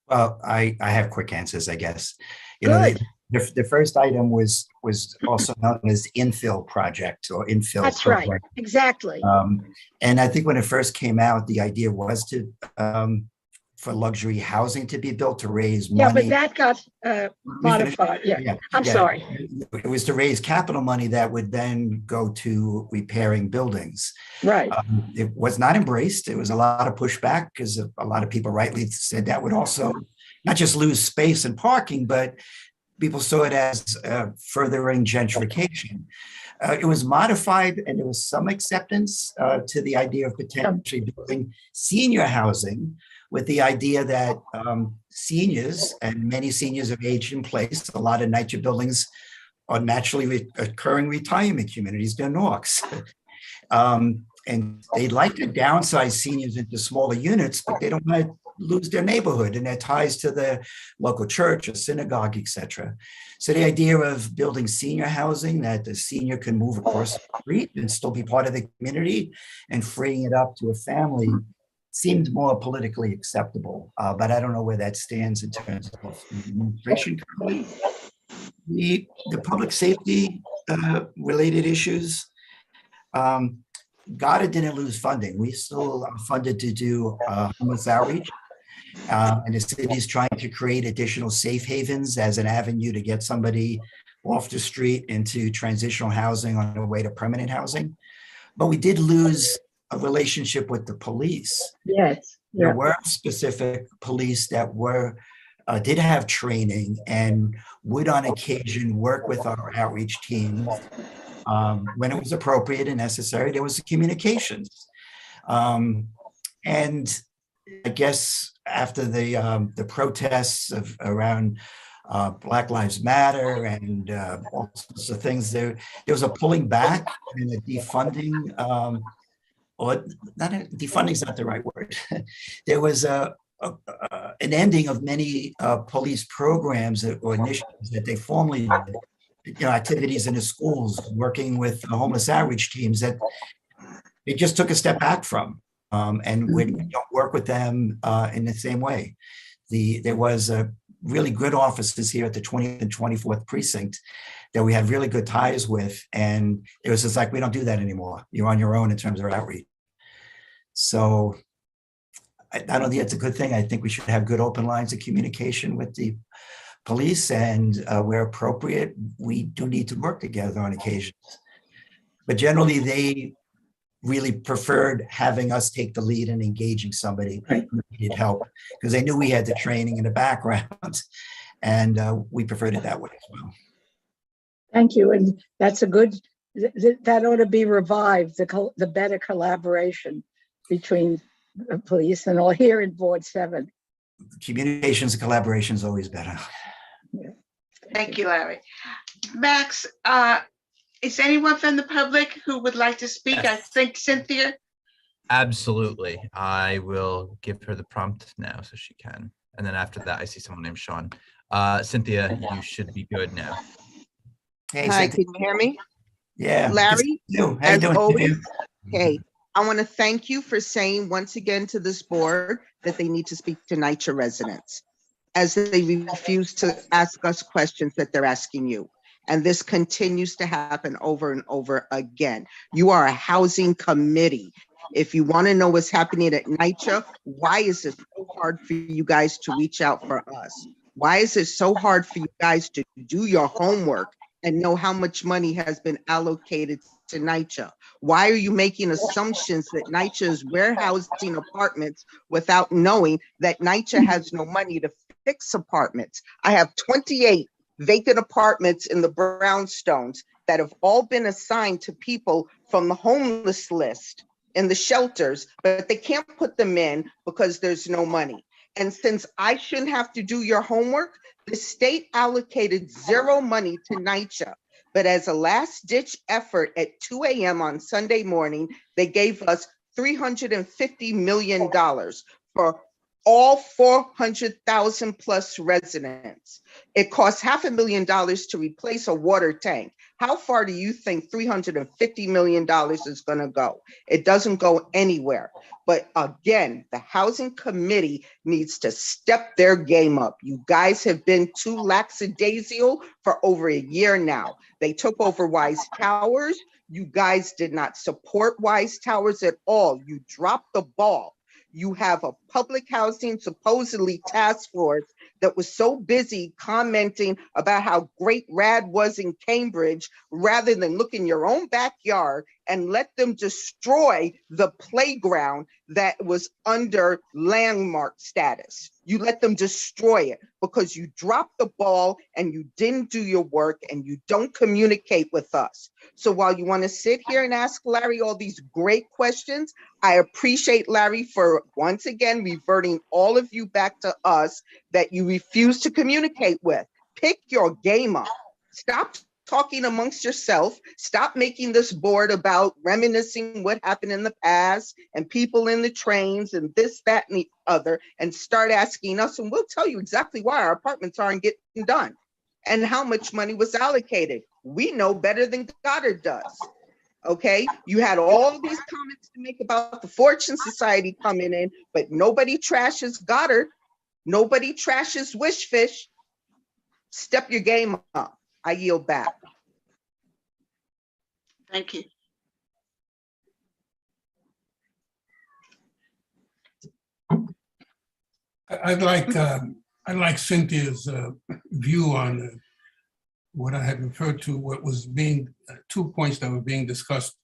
Well, I have quick answers, I guess. You know, Good. the first item was also known as infill project or infill. That's program. right, exactly. And I think when it first came out, the idea was to for luxury housing to be built to raise money. Yeah, but that got modified. Yeah, I'm sorry. It was to raise capital money that would then go to repairing buildings. Right. It was not embraced. There was a lot of pushback because a lot of people rightly said that would also not just lose space and parking, but people saw it as furthering gentrification. It was modified, and there was some acceptance to the idea of potentially building senior housing, with the idea that seniors, and many seniors have aged in place, a lot of NYCHA buildings are naturally occurring retirement communities, they're NORCs. And they'd like to downsize seniors into smaller units, but they don't want to lose their neighborhood and their ties to the local church or synagogue, etc. So the idea of building senior housing that the senior can move across the street and still be part of the community and freeing it up to a family seemed more politically acceptable, but I don't know where that stands in terms of administration currently. The public safety related issues, Goddard didn't lose funding. We still are funded to do homeless outreach, and the city's trying to create additional safe havens as an avenue to get somebody off the street into transitional housing on their way to permanent housing. But we did lose a relationship with the police. Yes. There were specific police that did have training and would on occasion work with our outreach teams when it was appropriate and necessary. There was communications. And I guess after the protests around Black Lives Matter and all sorts of things, there was a pulling back and a defunding, or not defunding is not the right word. There was an ending of many police programs or initiatives that they formerly did, activities in the schools, working with the homeless outreach teams that they just took a step back from, and we don't work with them in the same way. There was really good officers here at the 20th and 24th precinct that we had really good ties with. And it was just like, we don't do that anymore. You're on your own in terms of outreach. So I don't think it's a good thing. I think we should have good open lines of communication with the police, and where appropriate, we do need to work together on occasions. But generally, they really preferred having us take the lead and engaging somebody who needed help, because they knew we had the training in the background, and we preferred it that way as well. Thank you. And that's a good, that ought to be revived, the better collaboration between the police and all here in Board 7. Communications and collaboration is always better. Yeah. Thank you, Larry. Max, is anyone from the public who would like to speak? I think Cynthia. Absolutely. I will give her the prompt now so she can. And then after that, I see someone named Sean. Cynthia, you should be good now. Hey, Hi, Cynthia. can you hear me? Yeah. Larry, How you as doing? always, hey, I want to thank you for saying once again to this board that they need to speak to NYCHA residents, as they refuse to ask us questions that they're asking you. And this continues to happen over and over again. You are a housing committee. If you want to know what's happening at NYCHA, why is it so hard for you guys to reach out for us? Why is it so hard for you guys to do your homework and know how much money has been allocated to NYCHA? Why are you making assumptions that NYCHA is warehousing apartments without knowing that NYCHA has no money to fix apartments? I have 28 vacant apartments in the brownstones that have all been assigned to people from the homeless list in the shelters, but they can't put them in because there's no money. And since I shouldn't have to do your homework, the state allocated zero money to NYCHA. But as a last ditch effort at 2 a.m. on Sunday morning, they gave us $350 million for all 400,000 plus residents. It costs $500,000 to replace a water tank. How far do you think $350 million is going to go? It doesn't go anywhere. But again, the housing committee needs to step their game up. You guys have been too lackadaisical for over a year now. They took over Wise Towers. You guys did not support Wise Towers at all. You dropped the ball. You have a public housing supposedly task force that was so busy commenting about how great RAD was in Cambridge, rather than look in your own backyard and let them destroy the playground that was under landmark status. You let them destroy it because you dropped the ball and you didn't do your work and you don't communicate with us. So while you want to sit here and ask Larry all these great questions, I appreciate Larry for once again reverting all of you back to us that you refuse to communicate with. Pick your game up. Stop talking amongst yourself. Stop making this board about reminiscing what happened in the past and people in the trains and this, that, and the other, and start asking us, and we'll tell you exactly why our apartments aren't getting done and how much money was allocated. We know better than Goddard does. Okay, you had all these comments to make about the Fortune Society coming in, but nobody trashes Goddard. Nobody trashes Wishfish. Step your game up. I yield back. Thank you. I'd like Cynthia's view on what I had referred to, what was being, 2 points that were being discussed.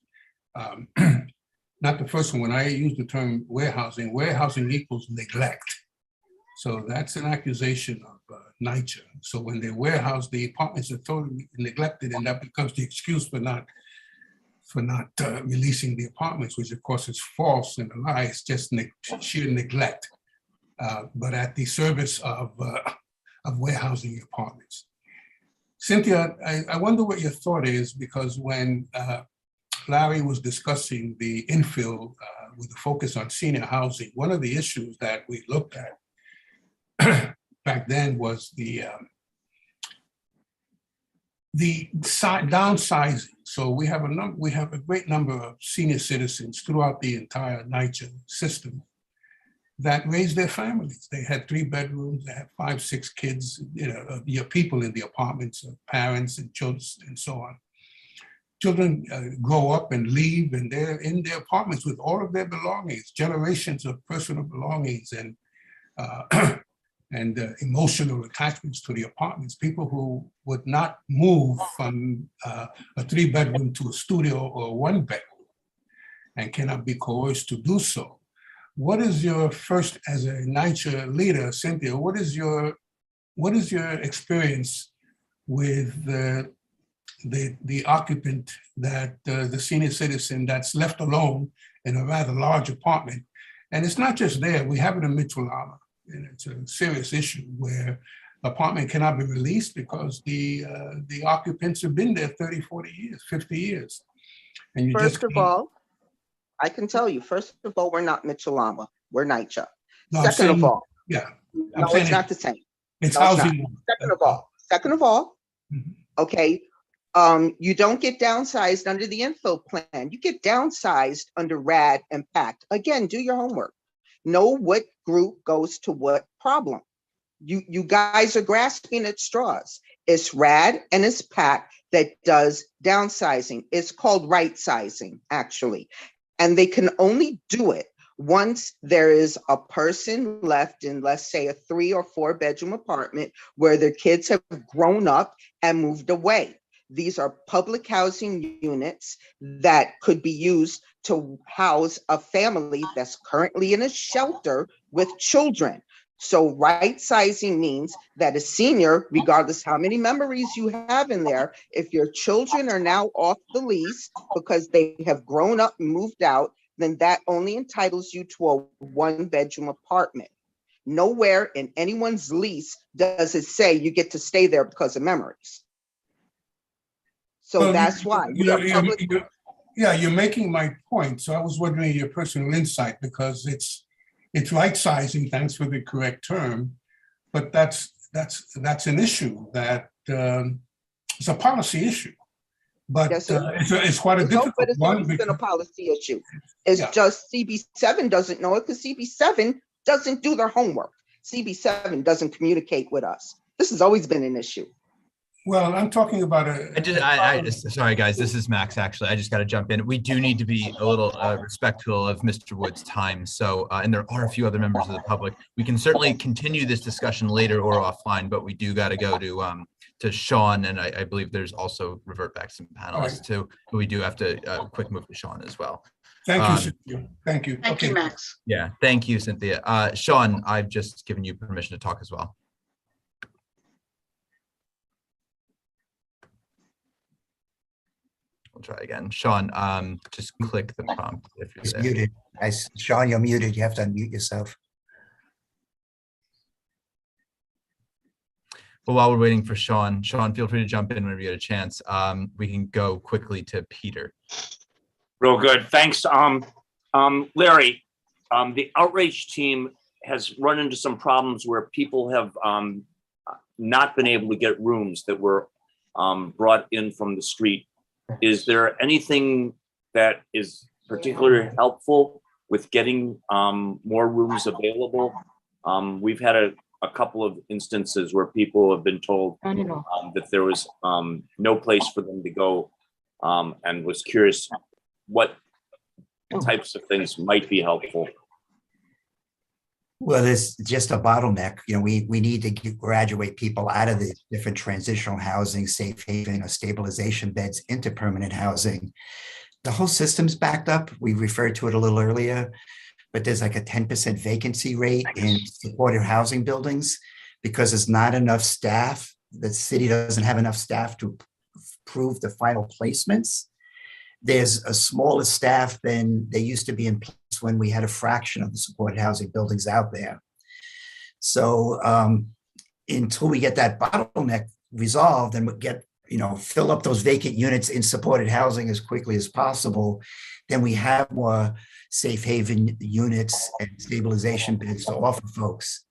Not the first one, when I used the term warehousing, warehousing equals neglect. So that's an accusation of NYCHA. So when they warehouse, the apartments are totally neglected, and that becomes the excuse for not releasing the apartments, which of course is false and a lie. It's just sheer neglect, but at the service of warehousing apartments. Cynthia, I wonder what your thought is, because when Larry was discussing the infill with the focus on senior housing, one of the issues that we looked at back then was the downsizing. So we have a great number of senior citizens throughout the entire NYCHA system that raised their families. They had 3 bedrooms, they had 5, 6 kids, your people in the apartments, parents and children and so on. Children grow up and leave, and they're in their apartments with all of their belongings, generations of personal belongings and emotional attachments to the apartments. People who would not move from a 3-bedroom to a studio or a 1-bedroom and cannot be coerced to do so. What is your first, as a NYCHA leader, Cynthia, what is your experience with the occupant, that the senior citizen that's left alone in a rather large apartment? And it's not just there, we have it in Mitchell-Lama, and it's a serious issue where apartment cannot be released because the occupants have been there 30, 40 years, 50 years. And you First of all, I can tell you, first of all, we're not Mitchell-Lama, we're NYCHA. No, Second of all, yeah, no, it's not the same. It's No, it's not. housing. Second of all, Mhm. okay, you don't get downsized under the infill plan. You get downsized under RAD and PACT. Again, do your homework. Know what group goes to what problem. You guys are grasping at straws. It's RAD and it's PACT that does downsizing. It's called right sizing, actually. And they can only do it once there is a person left in, let's say, a 3 or 4 bedroom apartment where their kids have grown up and moved away. These are public housing units that could be used to house a family that's currently in a shelter with children. So right sizing means that a senior, regardless how many memories you have in there, if your children are now off the lease because they have grown up and moved out, then that only entitles you to a 1-bedroom apartment. Nowhere in anyone's lease does it say you get to stay there because of memories. So Well, that's why. You're making my point. So I was wondering your personal insight, because it's right sizing. Thanks for the correct term, but that's an issue that it's a policy issue. But Yes, it's quite a difficult but it's one. always been a policy issue. It's just CB7 doesn't know it because CB7 doesn't do their homework. CB7 doesn't communicate with us. This has always been an issue. Well, I'm talking about sorry guys, this is Max. Actually, I just got to jump in. We do need to be a little respectful of Mr. Wood's time. So, and there are a few other members of the public. We can certainly continue this discussion later or offline, but we do got to go to Sean, and I believe there's also revert back to some panelists too. But we do have to quick move to Sean as well. Thank you, Cynthia. Thank you. Thank you, Max. Yeah, thank you, Cynthia. Sean, I've just given you permission to talk as well. We'll try again. Sean, just click the prompt if you're It's there. muted. Sean, you're muted. You have to unmute yourself. Well, while we're waiting for Sean, feel free to jump in whenever you get a chance. We can go quickly to Peter. Real good. Thanks. Larry, the outreach team has run into some problems where people have not been able to get rooms that were brought in from the street. Is there anything that is particularly helpful with getting more rooms available? We've had a couple of instances where people have been told that there was no place for them to go, and was curious what types of things might be helpful. Well, it's just a bottleneck. You know, we need to graduate people out of the different transitional housing, safe haven, or stabilization beds into permanent housing. The whole system's backed up. We referred to it a little earlier, but there's like a 10% vacancy rate in supported housing buildings because there's not enough staff. The city doesn't have enough staff to approve the final placements. There's a smaller staff than they used to be in place when we had a fraction of the supported housing buildings out there. So until we get that bottleneck resolved and fill up those vacant units in supported housing as quickly as possible, then we have more safe haven units and stabilization beds to offer folks.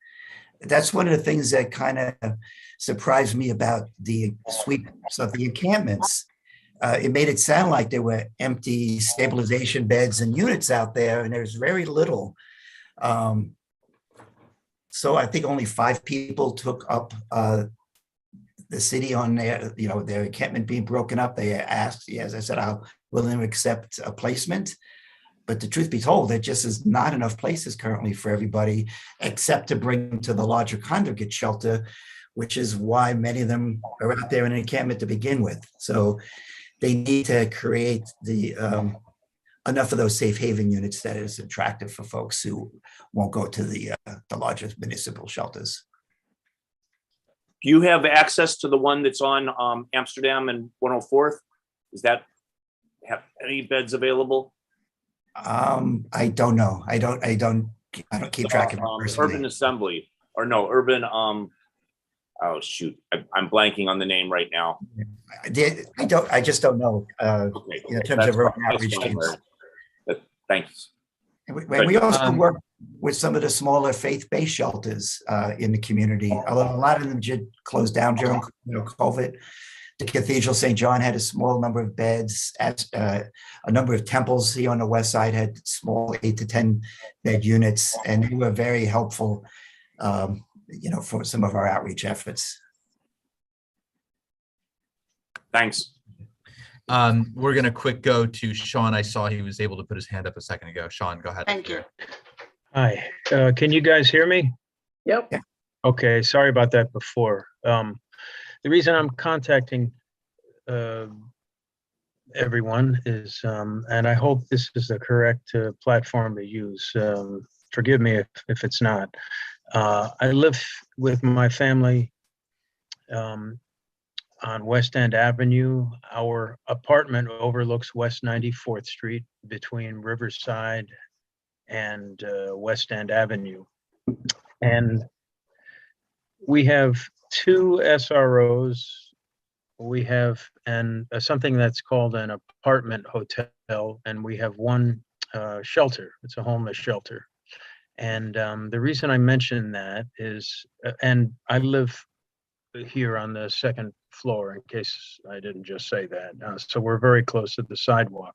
That's one of the things that kind of surprised me about the sweeps of the encampments. It made it sound like there were empty stabilization beds and units out there, and there's very little. So I think only 5 people took up the city on their encampment being broken up. They asked, as I said, I'm willing to accept a placement. But the truth be told, there just is not enough places currently for everybody, except to bring them to the larger congregate shelter, which is why many of them are out there in an encampment to begin with. So they need to create the enough of those safe haven units that is attractive for folks who won't go to the largest municipal shelters. Do you have access to the one that's on Amsterdam and 104th? Does that have any beds avaavailable? I don't know. I don't keep track of it personally. Urban Assembly, or no, Urban. Oh shoot, I'm blanking on the name right now. I just don't know. Okay, In terms of urban outreach teams. Thanks. We also work with some of the smaller faith-based shelters in the community, although a lot of them did close down during COVID. The Cathedral St. John had a small number of beds. A number of temples here on the west side had small 8 to 10 bed units, and they were very helpful, for some of our outreach efforts. Thanks. We're gonna quick go to Sean. I saw he was able to put his hand up a second ago. Sean, go ahead. Thank you. Hi, can you guys hear me? Yep. Yeah. Okay, sorry about that before. The reason I'm contacting everyone is, and I hope this is the correct platform to use. Forgive me if it's not. I live with my family on West End Avenue. Our apartment overlooks West 94th Street between Riverside and West End Avenue. And we have 2 SROs. We have something that's called an apartment hotel, and we have 1 shelter. It's a homeless shelter. And the reason I mention that is, and I live here on the 2nd floor, in case I didn't just say that. So we're very close to the sidewalk.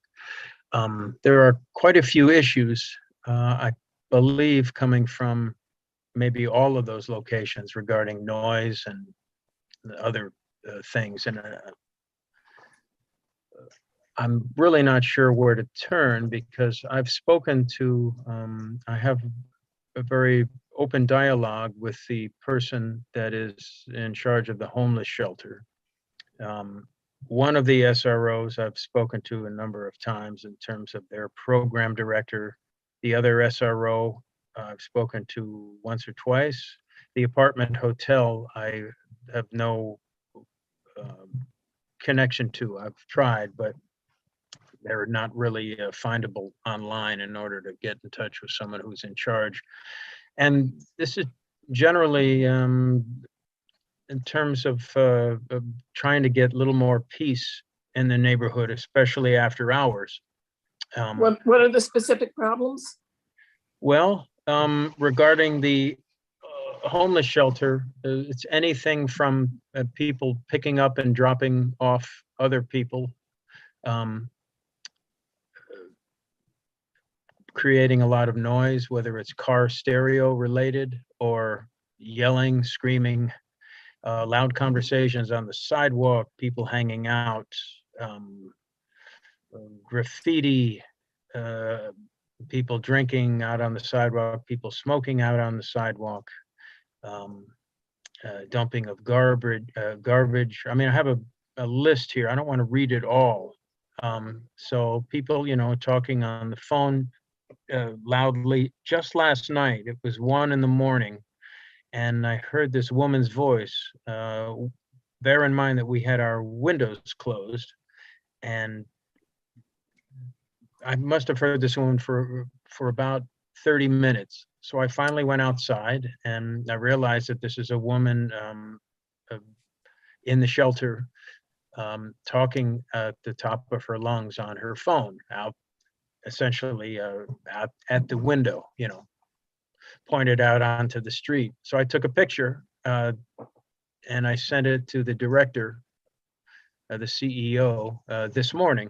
There are quite a few issues, I believe, coming from maybe all of those locations regarding noise and other things. And I'm really not sure where to turn, because I've spoken to, I have a very open dialogue with the person that is in charge of the homeless shelter. One of the SROs I've spoken to a number of times in terms of their program director. The other SRO I've spoken to once or twice. The apartment hotel I have no connection to. I've tried, but they're not really findable online in order to get in touch with someone who's in charge. And this is generally in terms of trying to get a little more peace in the neighborhood, especially after hours. What are the specific problems? Well, regarding the homeless shelter, it's anything from people picking up and dropping off other people, creating a lot of noise, whether it's car stereo related or yelling, screaming, loud conversations on the sidewalk, people hanging out, graffiti, people drinking out on the sidewalk, people smoking out on the sidewalk, dumping of garbage. I mean, I have a list here. I don't want to read it all. So people, talking on the phone loudly. Just last night, it was 1 a.m, and I heard this woman's voice. Bear in mind that we had our windows closed, and I must have heard this woman for about 30 minutes. So I finally went outside, and I realized that this is a woman in the shelter talking at the top of her lungs on her phone, out essentially out at the window, pointed out onto the street. So I took a picture and I sent it to the director, the CEO, this morning.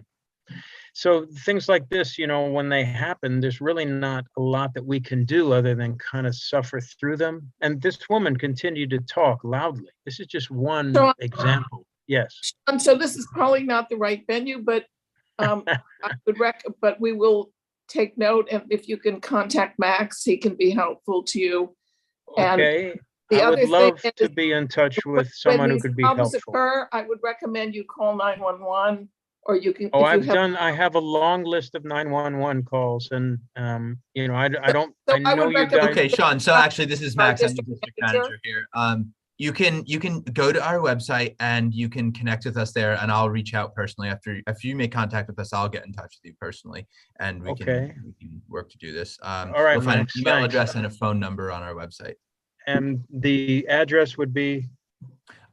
So things like this, when they happen, there's really not a lot that we can do other than kind of suffer through them. And this woman continued to talk loudly. This is just one example. Yes. So this is probably not the right venue, but I would but we will take note, and if you can contact Max, he can be helpful to you. And okay. the I other would love thing to is, be in touch with someone who could be when these problems helpful. occur, I would recommend you call 911, or you can. Oh, if you I have a long list of 911 calls, and I don't, So I know would you recommend- guys. Okay, Sean. So actually, this is Max. I'm the district district manager. manager here. You can go to our website and you can connect with us there, and I'll reach out personally after you make contact with us. I'll get in touch with you personally, and we can work to do this. All right, you'll find Max, an email thanks. address and a phone number on our website. And the address would be?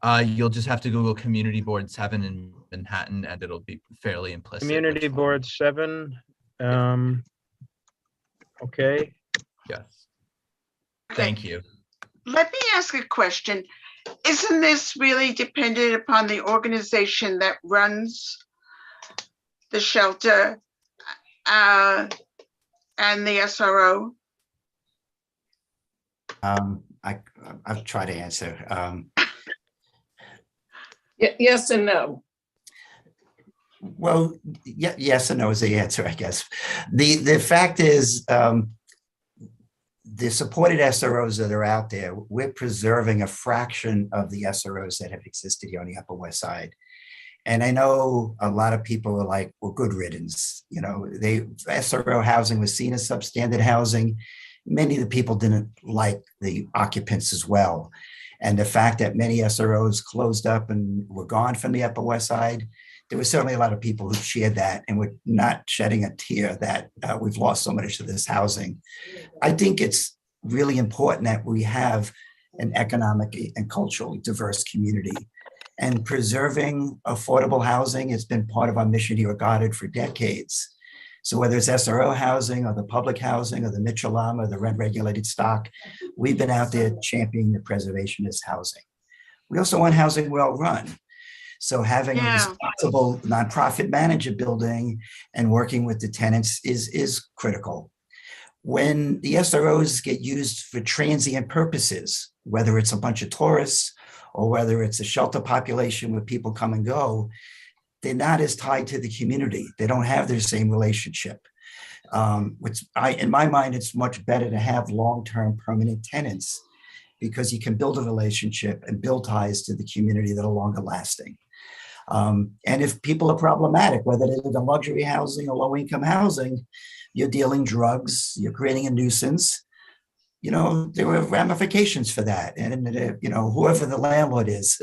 You'll just have to Google Community Board 7 in Manhattan, and it'll be fairly implicit. Community Board 7. Okay. Yes. Okay. Thank you. Let me ask a question. Isn't this really dependent upon the organization that runs the shelter and the SRO? I'll try to answer. Yes and no. Well, yes and no is the answer, I guess. The fact is, the supported SROs that are out there, we're preserving a fraction of the SROs that have existed here on the Upper West Side. And I know a lot of people are like, well, good riddance. You know, SRO housing was seen as substandard housing. Many of the people didn't like the occupants as well. And the fact that many SROs closed up and were gone from the Upper West Side, there was certainly a lot of people who shared that and were not shedding a tear that we've lost so much of this housing. I think it's really important that we have an economic and culturally diverse community. And preserving affordable housing has been part of our mission here at Goddard for decades. So whether it's SRO housing or the public housing or the Mitchell or the rent regulated stock, we've been out there championing the preservation of this housing. We also want housing well run. So having a responsible nonprofit manager building and working with the tenants is critical. When the SROs get used for transient purposes, whether it's a bunch of tourists or whether it's a shelter population where people come and go, they're not as tied to the community. They don't have their same relationship. In my mind, it's much better to have long-term permanent tenants because you can build a relationship and build ties to the community that are longer lasting. And if people are problematic, whether they live in luxury housing or low-income housing, you're dealing drugs, you're creating a nuisance. You know, there were ramifications for that. And, you know, whoever the landlord is,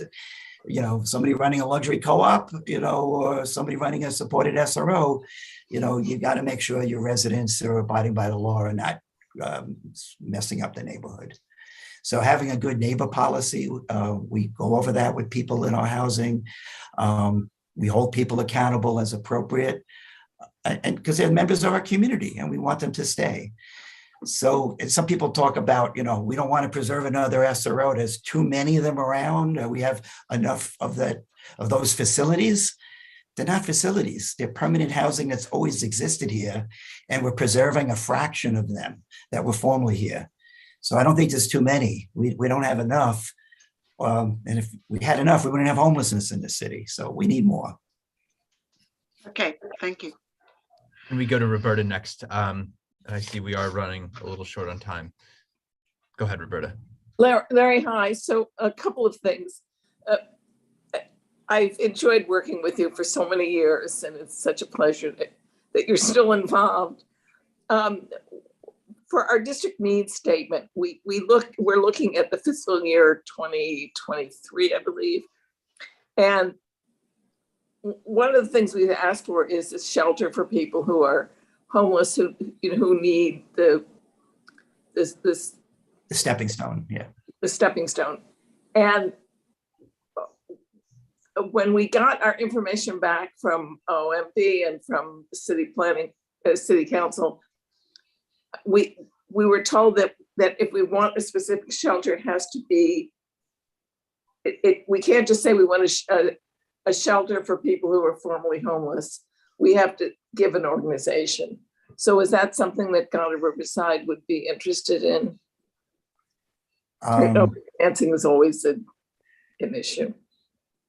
you know, somebody running a luxury co-op, you know, or somebody running a supported SRO, you know, you got to make sure your residents are abiding by the law and not messing up the neighborhood. So having a good neighbor policy, we go over that with people in our housing. We hold people accountable as appropriate, and because they're members of our community and we want them to stay. So some people talk about, you know, we don't want to preserve another SRO. There's too many of them around. We have enough of those facilities. They're not facilities. They're permanent housing that's always existed here. And we're preserving a fraction of them that were formerly here. So I don't think there's too many. We don't have enough. And if we had enough, we wouldn't have homelessness in the city. So we need more. Okay, thank you. And we go to Roberta next. I see we are running a little short on time. Go ahead, Roberta. Larry, hi. So a couple of things. I've enjoyed working with you for so many years, and it's such a pleasure that you're still involved. For our district needs statement, we're looking at the fiscal year 2023, I believe. And one of the things we've asked for is a shelter for people who are homeless, who need the stepping stone, the stepping stone. And when we got our information back from OMB and from the city council, we were told that if we want a specific shelter, it has to be. We can't just say we want a shelter for people who are formerly homeless. We have to give an organization. So is that something that Goddard Riverside would be interested in? Financing is always an issue.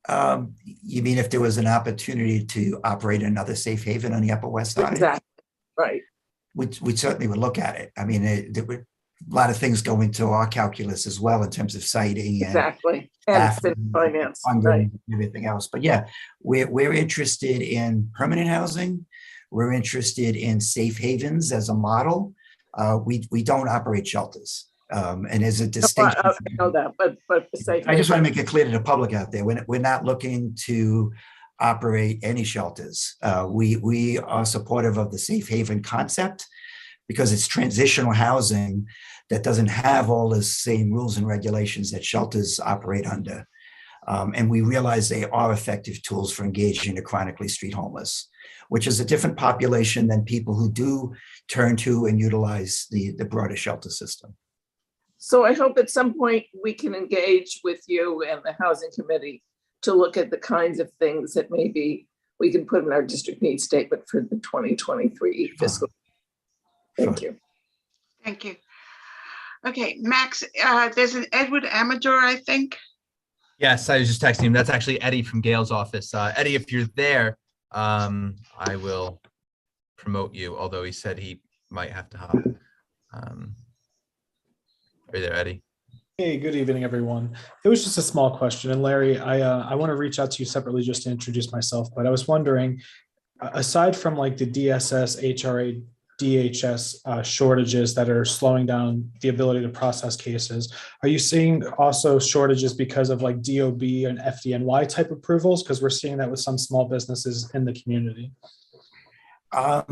You mean if there was an opportunity to operate another safe haven on the Upper West Side? Exactly, right. We certainly would look at it. I mean, there were a lot of things go into our calculus as well in terms of siting exactly. And finance, right. And everything else. But yeah, we're interested in permanent housing. We're interested in safe havens as a model. We don't operate shelters. And there's a distinction. I know that, but safe. I just want to make it clear to the public out there, we're not looking to operate any shelters. We are supportive of the safe haven concept because it's transitional housing that doesn't have all the same rules and regulations that shelters operate under. And we realize they are effective tools for engaging the chronically street homeless, which is a different population than people who do turn to and utilize the broader shelter system. So I hope at some point we can engage with you and the housing committee to look at the kinds of things that maybe we can put in our district needs statement for the 2023 fiscal. Thank you. Thank you. Okay, Max, there's an Edward Amador, I think. Yes, I was just texting him. That's actually Eddie from Gail's office. Eddie, if you're there, I will promote you, although he said he might have to hop. Are you there, Eddie? Hey, good evening, everyone. It was just a small question. And Larry, I want to reach out to you separately just to introduce myself, but I was wondering, aside from like the DSS, HRA, DHS shortages that are slowing down the ability to process cases, are you seeing also shortages because of like DOB and FDNY type approvals? Because we're seeing that with some small businesses in the community. I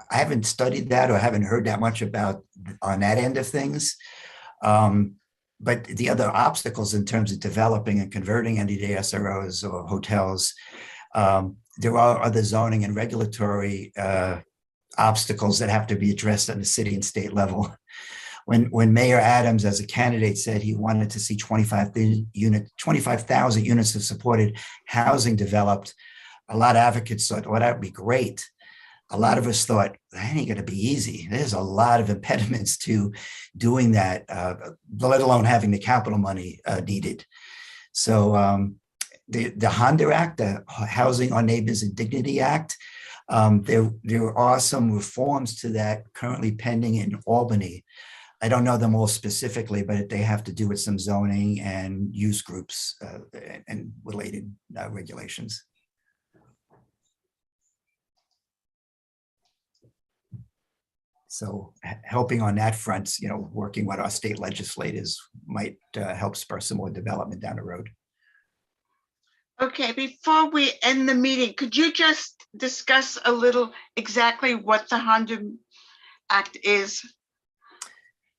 haven't studied that or haven't heard that much about on that end of things. But the other obstacles in terms of developing and converting any SROs or hotels, there are other zoning and regulatory obstacles that have to be addressed on the city and state level. When Mayor Adams, as a candidate, said he wanted to see 25,000 units of supported housing developed, a lot of advocates thought, well, that would be great. A lot of us thought, that ain't going to be easy. There's a lot of impediments to doing that, let alone having the capital money needed. So the Hondura Act, the Housing on Neighbors and Dignity Act, there are some reforms to that currently pending in Albany. I don't know them all specifically, but they have to do with some zoning and use groups and related regulations. So helping on that front, working with our state legislators might help spur some more development down the road. Okay, before we end the meeting, could you just discuss a little exactly what the Honduran Act is?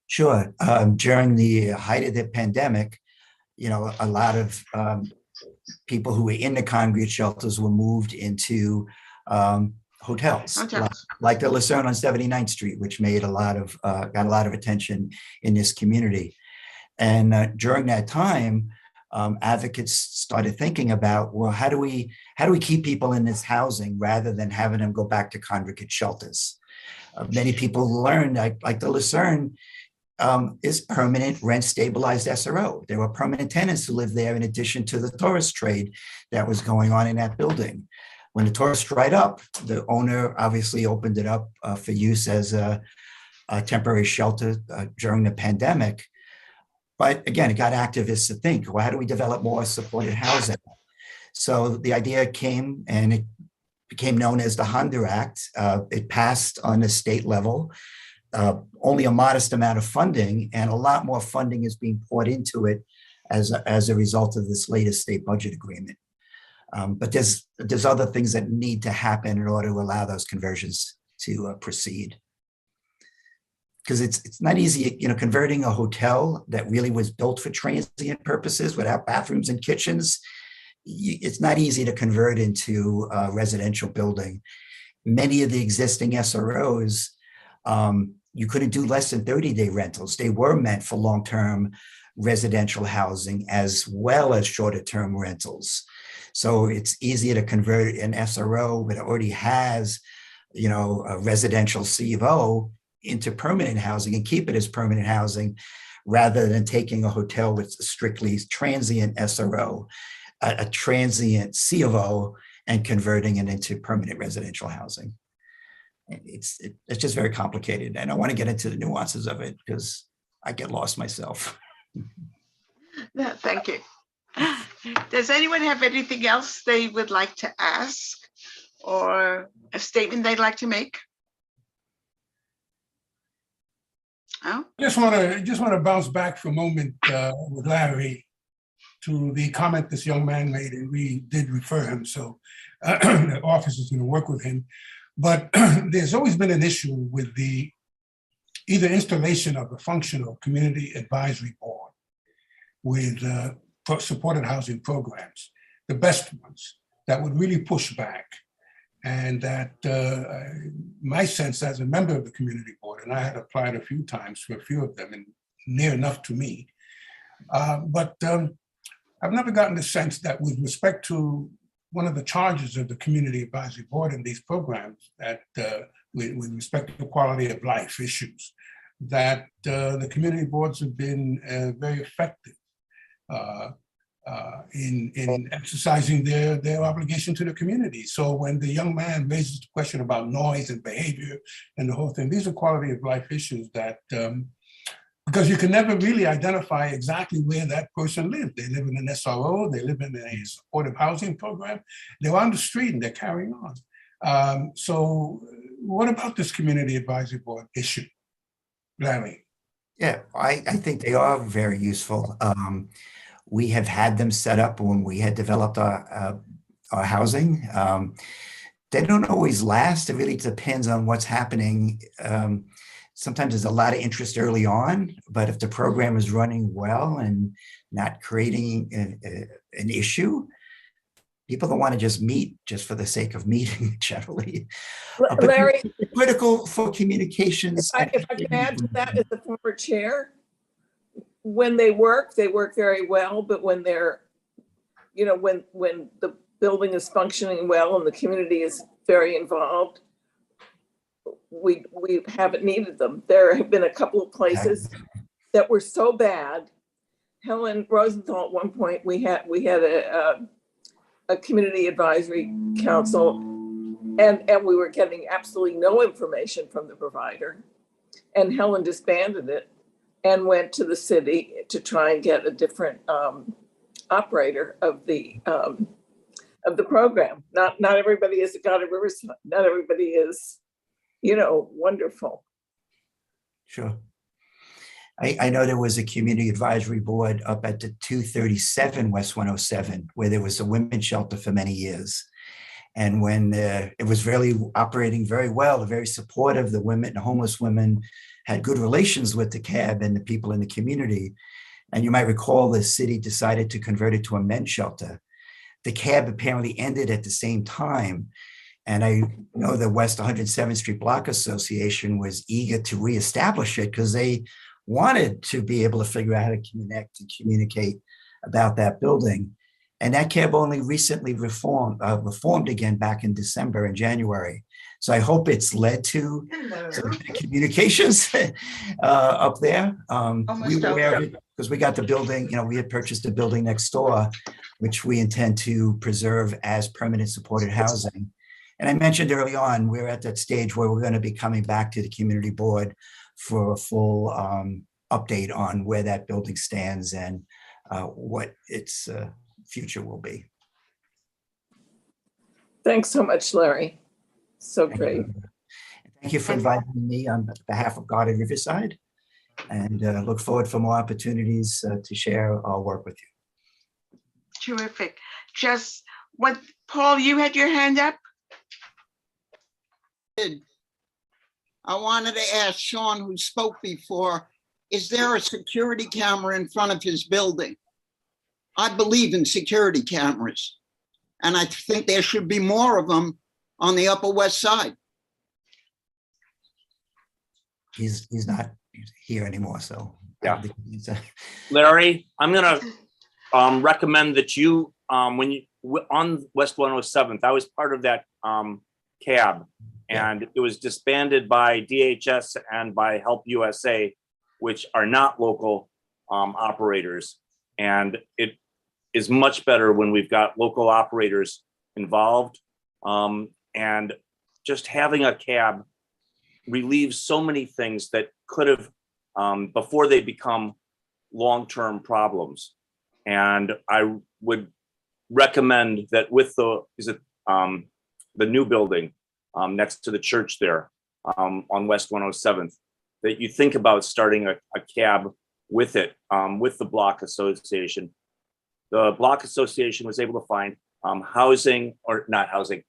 Sure. During the height of the pandemic, a lot of people who were in the congregate shelters were moved into hotels. Like the Lucerne on 79th Street, which made got a lot of attention in this community. And during that time, advocates started thinking about, well, how do we keep people in this housing rather than having them go back to congregate shelters? Many people learned, like the Lucerne is permanent rent stabilized SRO. There were permanent tenants who lived there in addition to the tourist trade that was going on in that building. When the tourist dried up, the owner obviously opened it up for use as a temporary shelter during the pandemic. But again, it got activists to think, well, how do we develop more supported housing? So the idea came and it became known as the Hondura Act. It passed on the state level, only a modest amount of funding, and a lot more funding is being poured into it as a result of this latest state budget agreement. But there's other things that need to happen in order to allow those conversions to proceed. Because it's not easy, converting a hotel that really was built for transient purposes without bathrooms and kitchens. It's not easy to convert into a residential building. Many of the existing SROs, you couldn't do less than 30-day rentals. They were meant for long-term residential housing as well as shorter-term rentals. So it's easier to convert an SRO that already has, a residential C of O into permanent housing and keep it as permanent housing rather than taking a hotel with strictly transient SRO, a transient C of O, and converting it into permanent residential housing. It's just very complicated. And I want to get into the nuances of it because I get lost myself. No, thank you. Does anyone have anything else they would like to ask or a statement they'd like to make? Oh, Just want to bounce back for a moment with Larry to the comment this young man made, and we did refer him, so the office is going to work with him. But there's always been an issue with the either installation of a functional community advisory board with supported housing programs, the best ones that would really push back. And that my sense as a member of the community board, and I had applied a few times for a few of them and near enough to me, but I've never gotten the sense that with respect to one of the charges of the community advisory board in these programs, that with respect to quality of life issues, that the community boards have been very effective in exercising their obligation to the community. So when the young man raises the question about noise and behavior and the whole thing, these are quality of life issues that, because you can never really identify exactly where that person lives. They live in an SRO, they live in a supportive housing program, they're on the street and they're carrying on. So what about this community advisory board issue, Larry? Yeah, I think they are very useful. We have had them set up when we had developed our housing. They don't always last. It really depends on what's happening. Sometimes there's a lot of interest early on, but if the program is running well and not creating an issue, people don't want to just meet just for the sake of meeting generally. But Larry, it's critical for communications. if I can add to that, as the former chair, when they work very well, but when they're, when the building is functioning well and the community is very involved, we haven't needed them. There have been a couple of places that were so bad. Helen Rosenthal, at one point, we had a community advisory council, and we were getting absolutely no information from the provider. And Helen disbanded it and went to the city to try and get a different operator of the program. Not everybody is God of Riverside. Not everybody is, wonderful. Sure. I know there was a community advisory board up at the 237 West 107, where there was a women's shelter for many years. And when it was really operating very well, very supportive, the women, the homeless women had good relations with the CAB and the people in the community. And you might recall the city decided to convert it to a men's shelter. The CAB apparently ended at the same time. And I know the West 107th Street Block Association was eager to reestablish it because they wanted to be able to figure out how to connect and communicate about that building. And that CAB only recently reformed again back in December and January. So I hope it's led to some communications up there. We were aware of it because we got the building, we had purchased a building next door, which we intend to preserve as permanent supported housing. And I mentioned early on, we're at that stage where we're going to be coming back to the community board for a full update on where that building stands and what its future will be. Thanks so much, Larry. So great. Thank you for inviting me on behalf of God of Riverside, and look forward for more opportunities to share our work with you. Terrific. Just what, Paul, you had your hand up? I wanted to ask Sean, who spoke before, is there a security camera in front of his building? I believe in security cameras, and I think there should be more of them on the Upper West Side. He's not here anymore, so. Yeah. Larry, I'm gonna recommend that you, when you, on West 107th, I was part of that CAB, and it was disbanded by DHS and by Help USA, which are not local operators. And it is much better when we've got local operators involved. And just having a CAB relieves so many things that could have, before they become long-term problems. And I would recommend that with the new building next to the church there on West 107th, that you think about starting a CAB with it, with the Block Association. The Block Association was able to find housing, or not housing,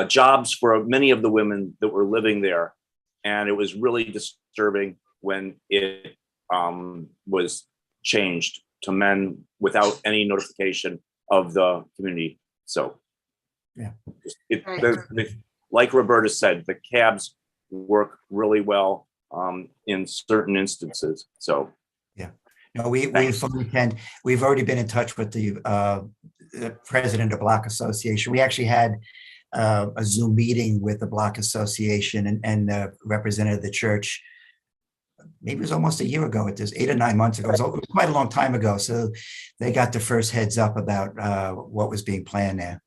jobs for many of the women that were living there. And it was really disturbing when it was changed to men without any notification of the community. So yeah, like Roberta said, the CABs work really well in certain instances. So yeah, no, we fully intend. We've already been in touch with the president of Block Association. We actually had a Zoom meeting with the Block Association and the representative of the church maybe it was almost a year ago at this, 8 or 9 months ago. It was quite a long time ago. So they got the first heads up about what was being planned there.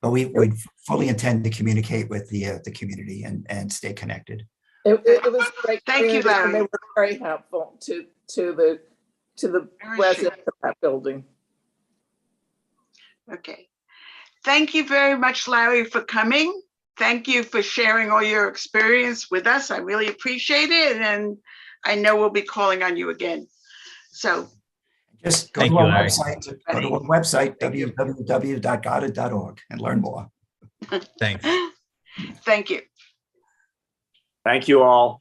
But we fully intend to communicate with the community and stay connected. It was great. Thank you, community, and they Larry. were very helpful to the residents of that building. Okay. Thank you very much, Larry, for coming. Thank you for sharing all your experience with us. I really appreciate it. And I know we'll be calling on you again. So Just go Thank to you, our Larry. website, www.goddard.org and learn more. Thanks. thank you. Thank you all.